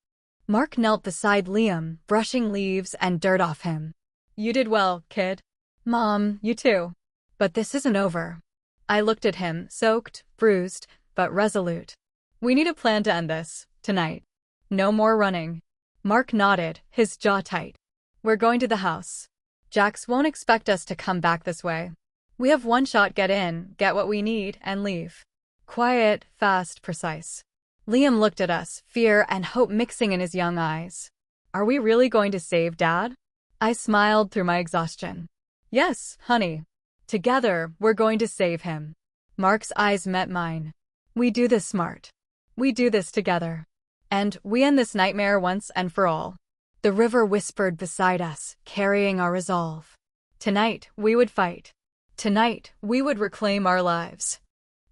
Speaker 1: Mark knelt beside Liam, brushing leaves and dirt off him. You did well, kid. Mom, you too. But this isn't over. I looked at him, soaked, bruised, but resolute. We need a plan to end this, tonight. No more running. Mark nodded, his jaw tight. We're going to the house. Jax won't expect us to come back this way. We have one shot, get in, get what we need, and leave. Quiet, fast, precise. Liam looked at us, fear and hope mixing in his young eyes. Are we really going to save Dad? I smiled through my exhaustion. Yes, honey. Together, we're going to save him. Mark's eyes met mine. We do this smart. We do this together. And we end this nightmare once and for all. The river whispered beside us, carrying our resolve. Tonight, we would fight. Tonight, we would reclaim our lives.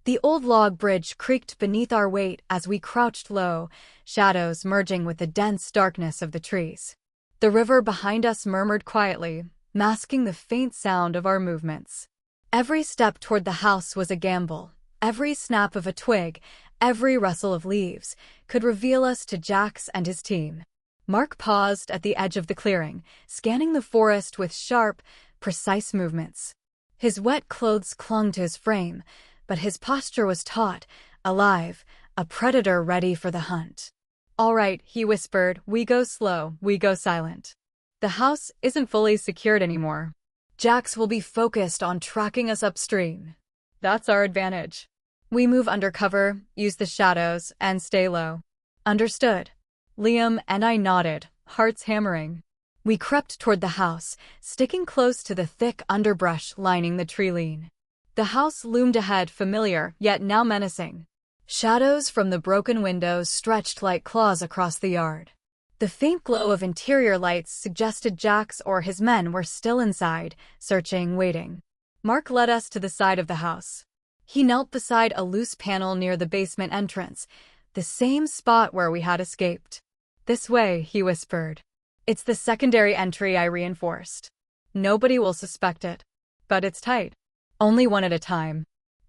Speaker 1: The old log bridge creaked beneath our weight as we crouched low, shadows merging with the dense darkness of the trees. The river behind us murmured quietly, masking the faint sound of our movements. Every step toward the house was a gamble. Every snap of a twig, every rustle of leaves, could reveal us to Jax and his team. Mark paused at the edge of the clearing, scanning the forest with sharp, precise movements. His wet clothes clung to his frame, but his posture was taut, alive, a predator ready for the hunt. All right, he whispered, we go slow, we go silent. The house isn't fully secured anymore. Jax will be focused on tracking us upstream. That's our advantage. We move undercover, use the shadows, and stay low. Understood. Liam and I nodded, hearts hammering. We crept toward the house, sticking close to the thick underbrush lining the tree line. The house loomed ahead, familiar, yet now menacing. Shadows from the broken windows stretched like claws across the yard. The faint glow of interior lights suggested Jax or his men were still inside, searching, waiting. Mark led us to the side of the house. He knelt beside a loose panel near the basement entrance, the same spot where we had escaped. This way, he whispered. It's the secondary entry, I reinforced. Nobody will suspect it. But it's tight. Only one at a time.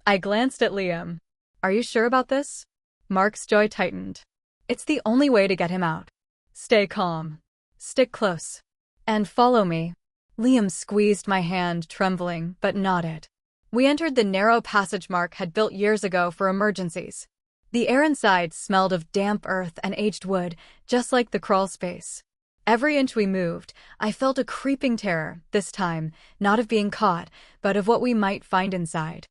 Speaker 1: I glanced at Liam. Are you sure about this? Mark's jaw tightened. It's the only way to get him out. Stay calm. Stick close. And follow me. Liam squeezed my hand, trembling, but nodded. We entered the narrow passage Mark had built years ago for emergencies. The air inside smelled of damp earth and aged wood, just like the crawl space. Every inch we moved, I felt a creeping terror, this time, not of being caught, but of what we might find inside.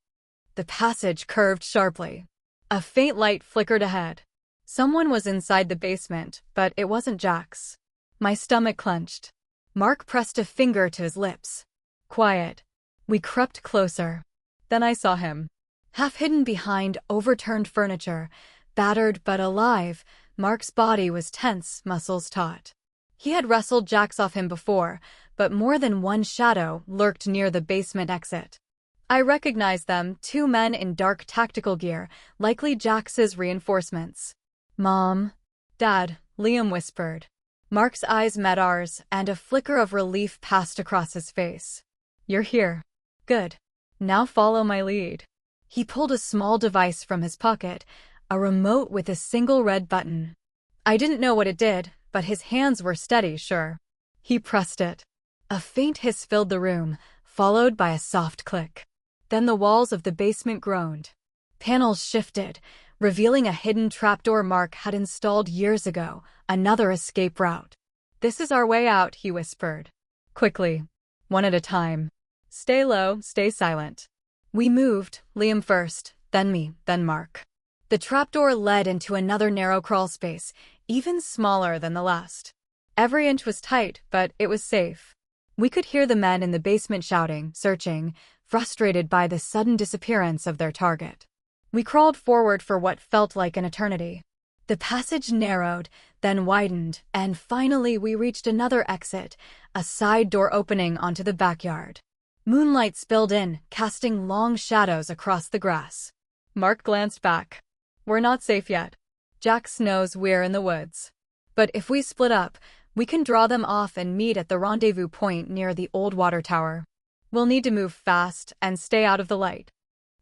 Speaker 1: the passage curved sharply. A faint light flickered ahead. Someone was inside the basement, but it wasn't Jax. My stomach clenched. Mark pressed a finger to his lips. Quiet. We crept closer. Then I saw him. Half hidden behind overturned furniture, battered but alive, Mark's body was tense, muscles taut. He had wrestled Jax off him before, but more than one shadow lurked near the basement exit. I recognized them, two men in dark tactical gear, likely Jax's reinforcements. Mom. Dad, Liam whispered. Mark's eyes met ours, and a flicker of relief passed across his face. You're here. Good. Now follow my lead. He pulled a small device from his pocket, a remote with a single red button. I didn't know what it did, but his hands were steady, sure. He pressed it. A faint hiss filled the room, followed by a soft click. Then the walls of the basement groaned. Panels shifted, revealing a hidden trapdoor Mark had installed years ago, another escape route. This is our way out, he whispered. Quickly. One at a time. Stay low, stay silent. We moved, Liam first, then me, then Mark. The trapdoor led into another narrow crawl space, even smaller than the last. Every inch was tight, but it was safe. We could hear the men in the basement shouting, searching, frustrated by the sudden disappearance of their target. We crawled forward for what felt like an eternity. The passage narrowed, then widened, and finally we reached another exit, a side door opening onto the backyard. Moonlight spilled in, casting long shadows across the grass. Mark glanced back. We're not safe yet. Jax knows we're in the woods. But if we split up, we can draw them off and meet at the rendezvous point near the old water tower. We'll need to move fast and stay out of the light.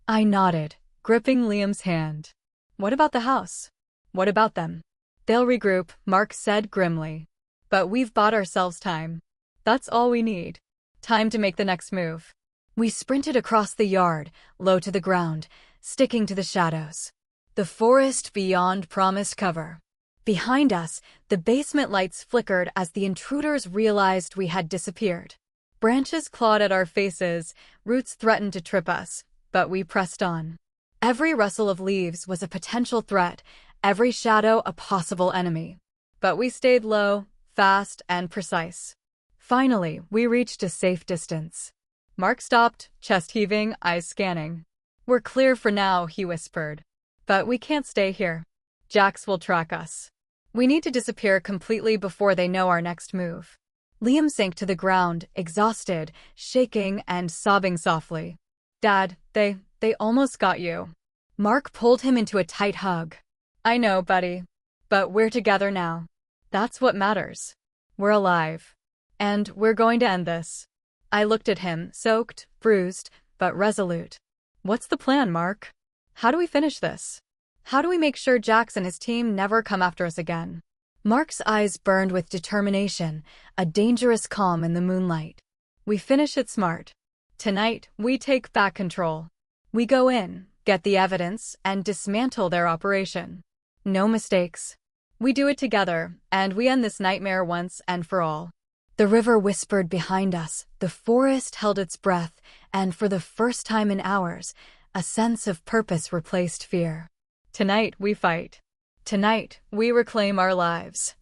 Speaker 1: I nodded, gripping Liam's hand. What about the house? What about them? They'll regroup, Mark said grimly. But we've bought ourselves time. That's all we need. Time to make the next move. We sprinted across the yard, low to the ground, sticking to the shadows. The forest beyond promised cover. Behind us, the basement lights flickered as the intruders realized we had disappeared. Branches clawed at our faces, roots threatened to trip us, but we pressed on. Every rustle of leaves was a potential threat, every shadow a possible enemy. But we stayed low, fast, and precise. Finally, we reached a safe distance. Mark stopped, chest heaving, eyes scanning. We're clear for now, he whispered. But we can't stay here. Jax will track us. We need to disappear completely before they know our next move. Liam sank to the ground, exhausted, shaking and sobbing softly. Dad, they almost got you. Mark pulled him into a tight hug. I know, buddy. But we're together now. That's what matters. We're alive. And we're going to end this. I looked at him, soaked, bruised, but resolute. What's the plan, Mark? How do we finish this? How do we make sure Jax and his team never come after us again? Mark's eyes burned with determination, a dangerous calm in the moonlight. We finish it smart. Tonight, we take back control. We go in, get the evidence, and dismantle their operation. No mistakes. We do it together, and we end this nightmare once and for all. The river whispered behind us, the forest held its breath, and for the first time in hours, a sense of purpose replaced fear. Tonight, we fight. Tonight, we reclaim our lives.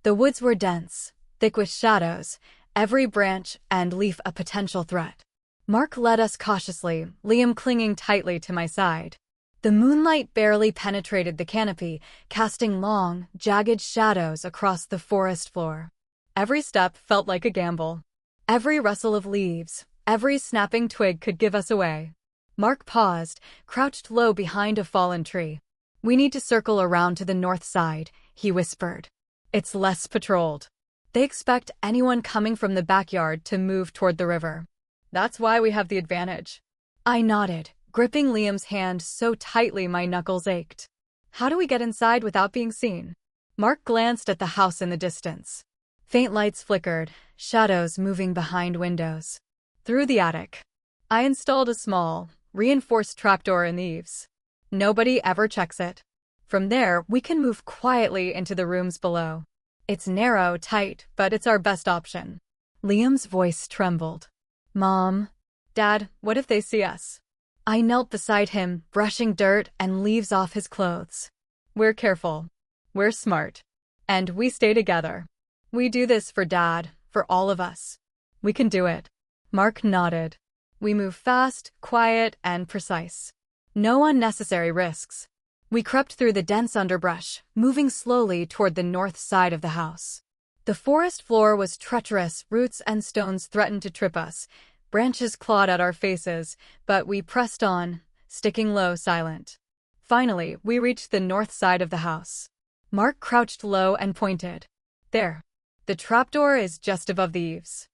Speaker 1: The woods were dense, thick with shadows, every branch and leaf a potential threat. Mark led us cautiously, Liam clinging tightly to my side. The moonlight barely penetrated the canopy, casting long, jagged shadows across the forest floor. Every step felt like a gamble. Every rustle of leaves, every snapping twig could give us away. Mark paused, crouched low behind a fallen tree. We need to circle around to the north side, he whispered. It's less patrolled. They expect anyone coming from the backyard to move toward the river. That's why we have the advantage. I nodded, gripping Liam's hand so tightly my knuckles ached. How do we get inside without being seen? Mark glanced at the house in the distance. Faint lights flickered, shadows moving behind windows. Through the attic. I installed a small, reinforced trapdoor in the eaves. Nobody ever checks it. From there, we can move quietly into the rooms below. It's narrow, tight, but it's our best option. Liam's voice trembled. Mom. Dad, what if they see us? I knelt beside him, brushing dirt and leaves off his clothes. We're careful. We're smart. And we stay together. We do this for Dad, for all of us. We can do it. Mark nodded. We move fast, quiet, and precise. No unnecessary risks. We crept through the dense underbrush, moving slowly toward the north side of the house. The forest floor was treacherous, roots and stones threatened to trip us. Branches clawed at our faces, but we pressed on, sticking low, silent. Finally, we reached the north side of the house. Mark crouched low and pointed. There. The trapdoor is just above the eaves.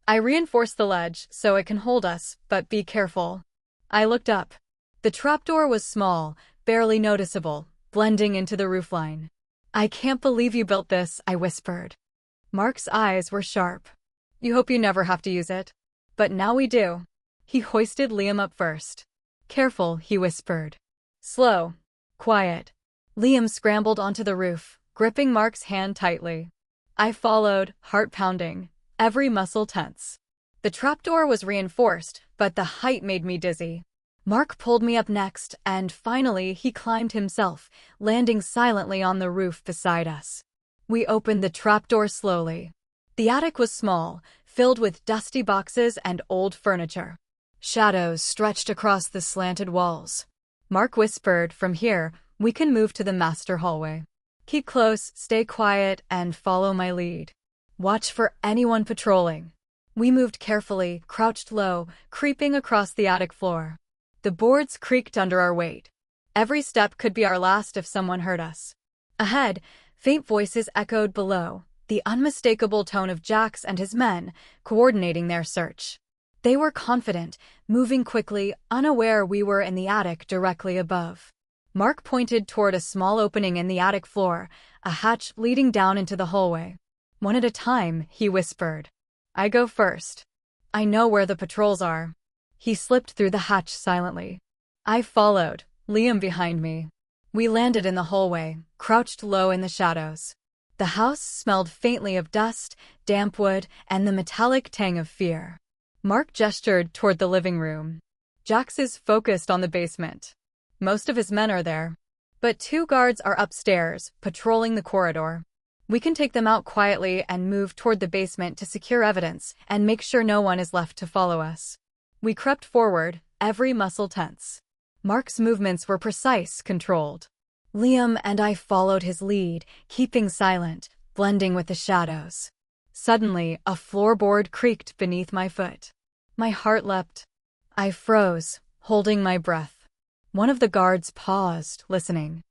Speaker 1: I reinforced the ledge so it can hold us, but be careful. I looked up. The trapdoor was small, barely noticeable, blending into the roofline. I can't believe you built this, I whispered. Mark's eyes were sharp. You hope you never have to use it. But now we do. He hoisted Liam up first. Careful, he whispered. Slow. Quiet. Liam scrambled onto the roof, gripping Mark's hand tightly. I followed, heart pounding, every muscle tense. The trapdoor was reinforced, but the height made me dizzy. Mark pulled me up next, and finally he climbed himself, landing silently on the roof beside us. We opened the trapdoor slowly. The attic was small, filled with dusty boxes and old furniture. Shadows stretched across the slanted walls. Mark whispered, from here, we can move to the master hallway. Keep close, stay quiet, and follow my lead. Watch for anyone patrolling. We moved carefully, crouched low, creeping across the attic floor. The boards creaked under our weight. Every step could be our last if someone heard us. Ahead, faint voices echoed below, the unmistakable tone of Jax and his men, coordinating their search. They were confident, moving quickly, unaware we were in the attic directly above. Mark pointed toward a small opening in the attic floor, a hatch leading down into the hallway. One at a time, he whispered. I go first. I know where the patrols are. He slipped through the hatch silently. I followed, Liam behind me. We landed in the hallway, crouched low in the shadows. The house smelled faintly of dust, damp wood, and the metallic tang of fear. Mark gestured toward the living room. Jax is focused on the basement. Most of his men are there. But 2 guards are upstairs, patrolling the corridor. We can take them out quietly and move toward the basement to secure evidence and make sure no one is left to follow us. We crept forward, every muscle tense. Mark's movements were precise, controlled. Liam and I followed his lead, keeping silent, blending with the shadows. Suddenly, a floorboard creaked beneath my foot. My heart leapt. I froze, holding my breath. One of the guards paused, listening.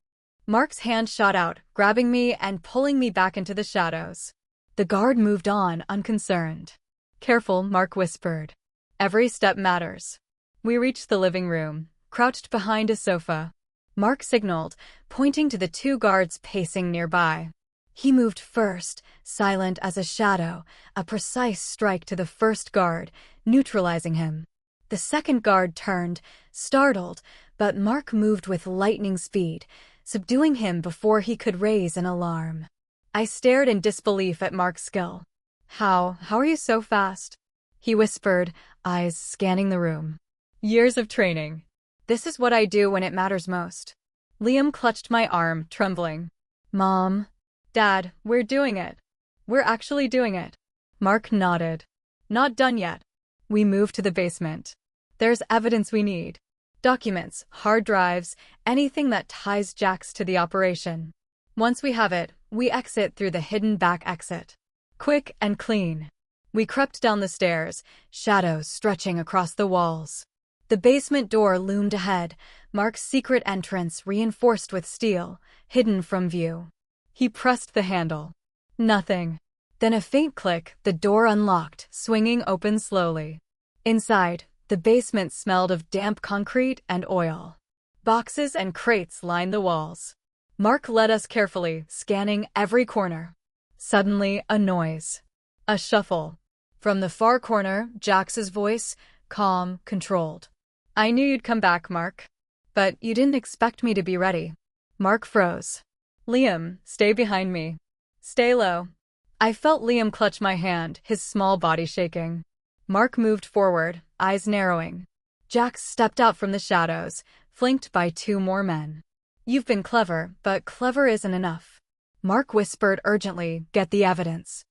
Speaker 1: Mark's hand shot out, grabbing me and pulling me back into the shadows. The guard moved on, unconcerned. Careful, Mark whispered. Every step matters. We reached the living room, crouched behind a sofa. Mark signaled, pointing to the 2 guards pacing nearby. He moved first, silent as a shadow, a precise strike to the first guard, neutralizing him. The second guard turned, startled, but Mark moved with lightning speed, subduing him before he could raise an alarm. I stared in disbelief at Mark's skill. How are you so fast? He whispered, eyes scanning the room. Years of training. This is what I do when it matters most. Liam clutched my arm, trembling. Mom. Dad, we're doing it. We're actually doing it. Mark nodded. Not done yet. We moved to the basement. There's evidence we need. Documents, hard drives, anything that ties Jax to the operation. Once we have it, we exit through the hidden back exit. Quick and clean. We crept down the stairs, shadows stretching across the walls. The basement door loomed ahead, Mark's secret entrance reinforced with steel, hidden from view. He pressed the handle. Nothing. Then a faint click, the door unlocked, swinging open slowly. Inside, the basement smelled of damp concrete and oil. Boxes and crates lined the walls. Mark led us carefully, scanning every corner. Suddenly, a noise. A shuffle. From the far corner, Jax's voice, calm, controlled. I knew you'd come back, Mark. But you didn't expect me to be ready. Mark froze. Liam, stay behind me. Stay low. I felt Liam clutch my hand, his small body shaking. Mark moved forward, eyes narrowing. Jax stepped out from the shadows, flanked by 2 more men. "You've been clever, but clever isn't enough." Mark whispered urgently, "Get the evidence."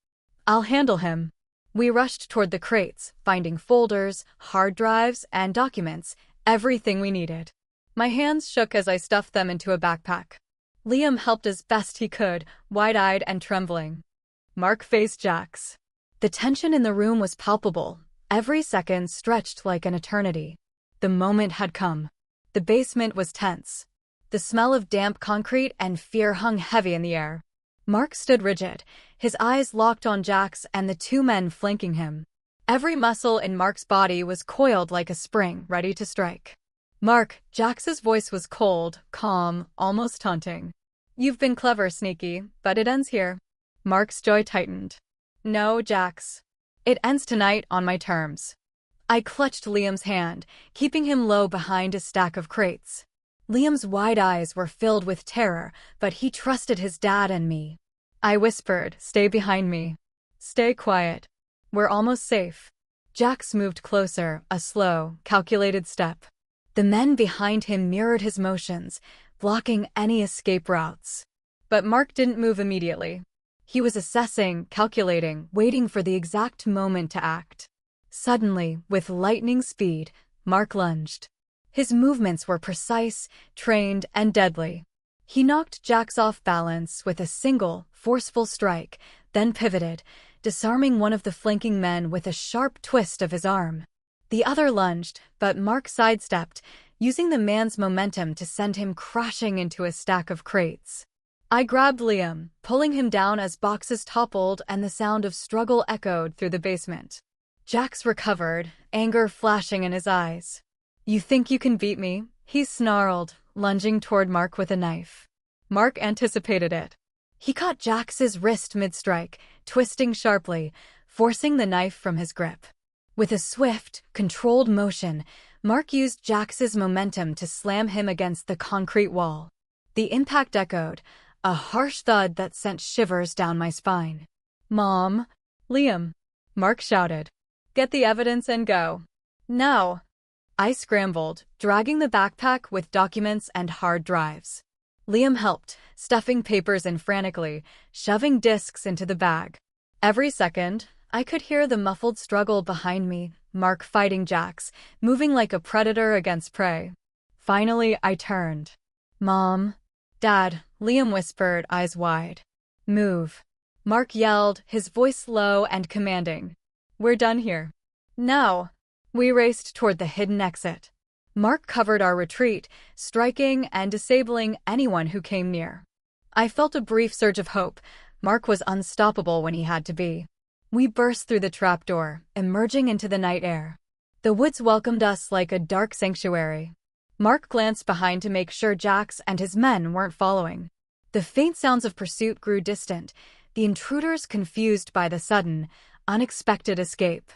Speaker 1: "I'll handle him." We rushed toward the crates, finding folders, hard drives, and documents, everything we needed. My hands shook as I stuffed them into a backpack. Liam helped as best he could, wide-eyed and trembling. Mark faced Jax. The tension in the room was palpable. Every second stretched like an eternity. The moment had come. The basement was tense. The smell of damp concrete and fear hung heavy in the air. Mark stood rigid, his eyes locked on Jax and the 2 men flanking him. Every muscle in Mark's body was coiled like a spring, ready to strike. "Mark," Jax's voice was cold, calm, almost taunting. "You've been clever, Sneaky, but it ends here." Mark's jaw tightened. "No, Jax. It ends tonight on my terms." I clutched Liam's hand, keeping him low behind a stack of crates. Liam's wide eyes were filled with terror, but he trusted his dad and me. I whispered, "Stay behind me. Stay quiet. We're almost safe." Jax moved closer, a slow, calculated step. The men behind him mirrored his motions, blocking any escape routes. But Mark didn't move immediately. He was assessing, calculating, waiting for the exact moment to act. Suddenly, with lightning speed, Mark lunged. His movements were precise, trained, and deadly. He knocked Jax off balance with a single, forceful strike, then pivoted, disarming one of the flanking men with a sharp twist of his arm. The other lunged, but Mark sidestepped, using the man's momentum to send him crashing into a stack of crates. I grabbed Liam, pulling him down as boxes toppled and the sound of struggle echoed through the basement. Jax recovered, anger flashing in his eyes. "You think you can beat me?" he snarled, lunging toward Mark with a knife. Mark anticipated it. He caught Jax's wrist mid-strike, twisting sharply, forcing the knife from his grip. With a swift, controlled motion, Mark used Jax's momentum to slam him against the concrete wall. The impact echoed, a harsh thud that sent shivers down my spine. "Mom!" "Liam!" Mark shouted. "Get the evidence and go. Now!" I scrambled, dragging the backpack with documents and hard drives. Liam helped, stuffing papers in frantically, shoving disks into the bag. Every second, I could hear the muffled struggle behind me, Mark fighting Jax, moving like a predator against prey. Finally, I turned. "Mom." "Dad," Liam whispered, eyes wide. "Move." Mark yelled, his voice low and commanding. "We're done here. Now." We raced toward the hidden exit. Mark covered our retreat, striking and disabling anyone who came near. I felt a brief surge of hope. Mark was unstoppable when he had to be. We burst through the trapdoor, emerging into the night air. The woods welcomed us like a dark sanctuary. Mark glanced behind to make sure Jax and his men weren't following. The faint sounds of pursuit grew distant, the intruders confused by the sudden, unexpected escape.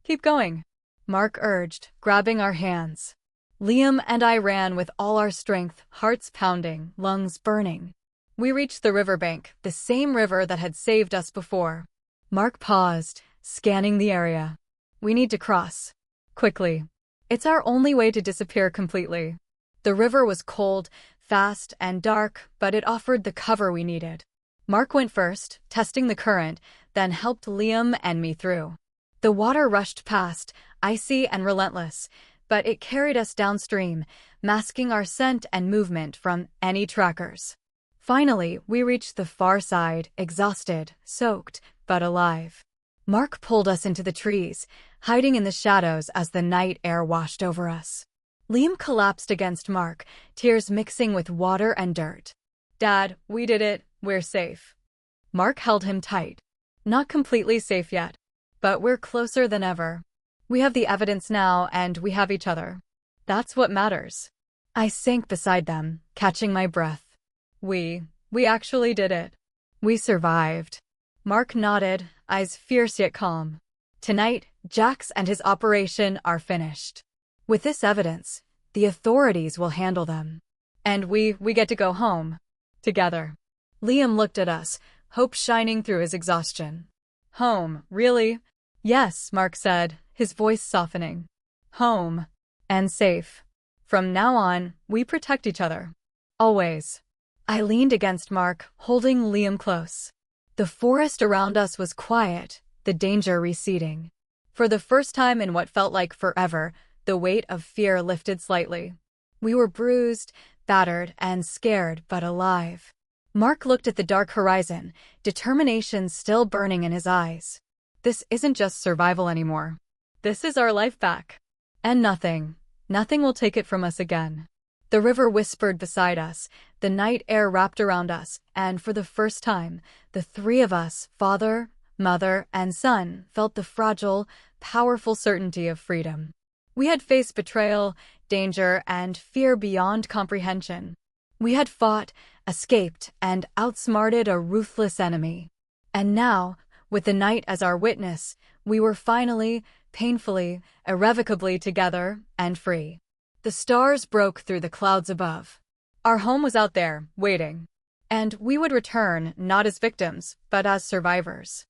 Speaker 1: "Keep going," Mark urged, grabbing our hands. Liam and I ran with all our strength, hearts pounding, lungs burning. We reached the riverbank, the same river that had saved us before. Mark paused, scanning the area. "We need to cross. Quickly. It's our only way to disappear completely." The river was cold, fast, and dark, but it offered the cover we needed. Mark went first, testing the current, then helped Liam and me through. The water rushed past, icy and relentless, but it carried us downstream, masking our scent and movement from any trackers. Finally, we reached the far side, exhausted, soaked, but alive. Mark pulled us into the trees, hiding in the shadows as the night air washed over us. Liam collapsed against Mark, tears mixing with water and dirt. "Dad, we did it, we're safe." Mark held him tight. "Not completely safe yet, but we're closer than ever. We have the evidence now, and we have each other. That's what matters." I sank beside them, catching my breath. We actually did it. We survived." Mark nodded, eyes fierce yet calm. "Tonight, Jax and his operation are finished. With this evidence, the authorities will handle them. And we get to go home. Together." Liam looked at us, hope shining through his exhaustion. "Home, really?" "Yes," Mark said, his voice softening. "Home. and safe. From now on, we protect each other. Always. I leaned against Mark, holding Liam close. The forest around us was quiet, the danger receding. For the first time in what felt like forever, the weight of fear lifted slightly. We were bruised, battered, and scared, but alive. Mark looked at the dark horizon, determination still burning in his eyes. This isn't just survival anymore. This is our life back. And nothing will take it from us again. The river whispered beside us, the night air wrapped around us, and for the first time, the three of us, father, mother, and son, felt the fragile, powerful certainty of freedom. We had faced betrayal, danger, and fear beyond comprehension. We had fought, escaped, and outsmarted a ruthless enemy. And now, with the night as our witness, we were finally, painfully, irrevocably together and free. The stars broke through the clouds above. Our home was out there, waiting. And we would return, not as victims, but as survivors.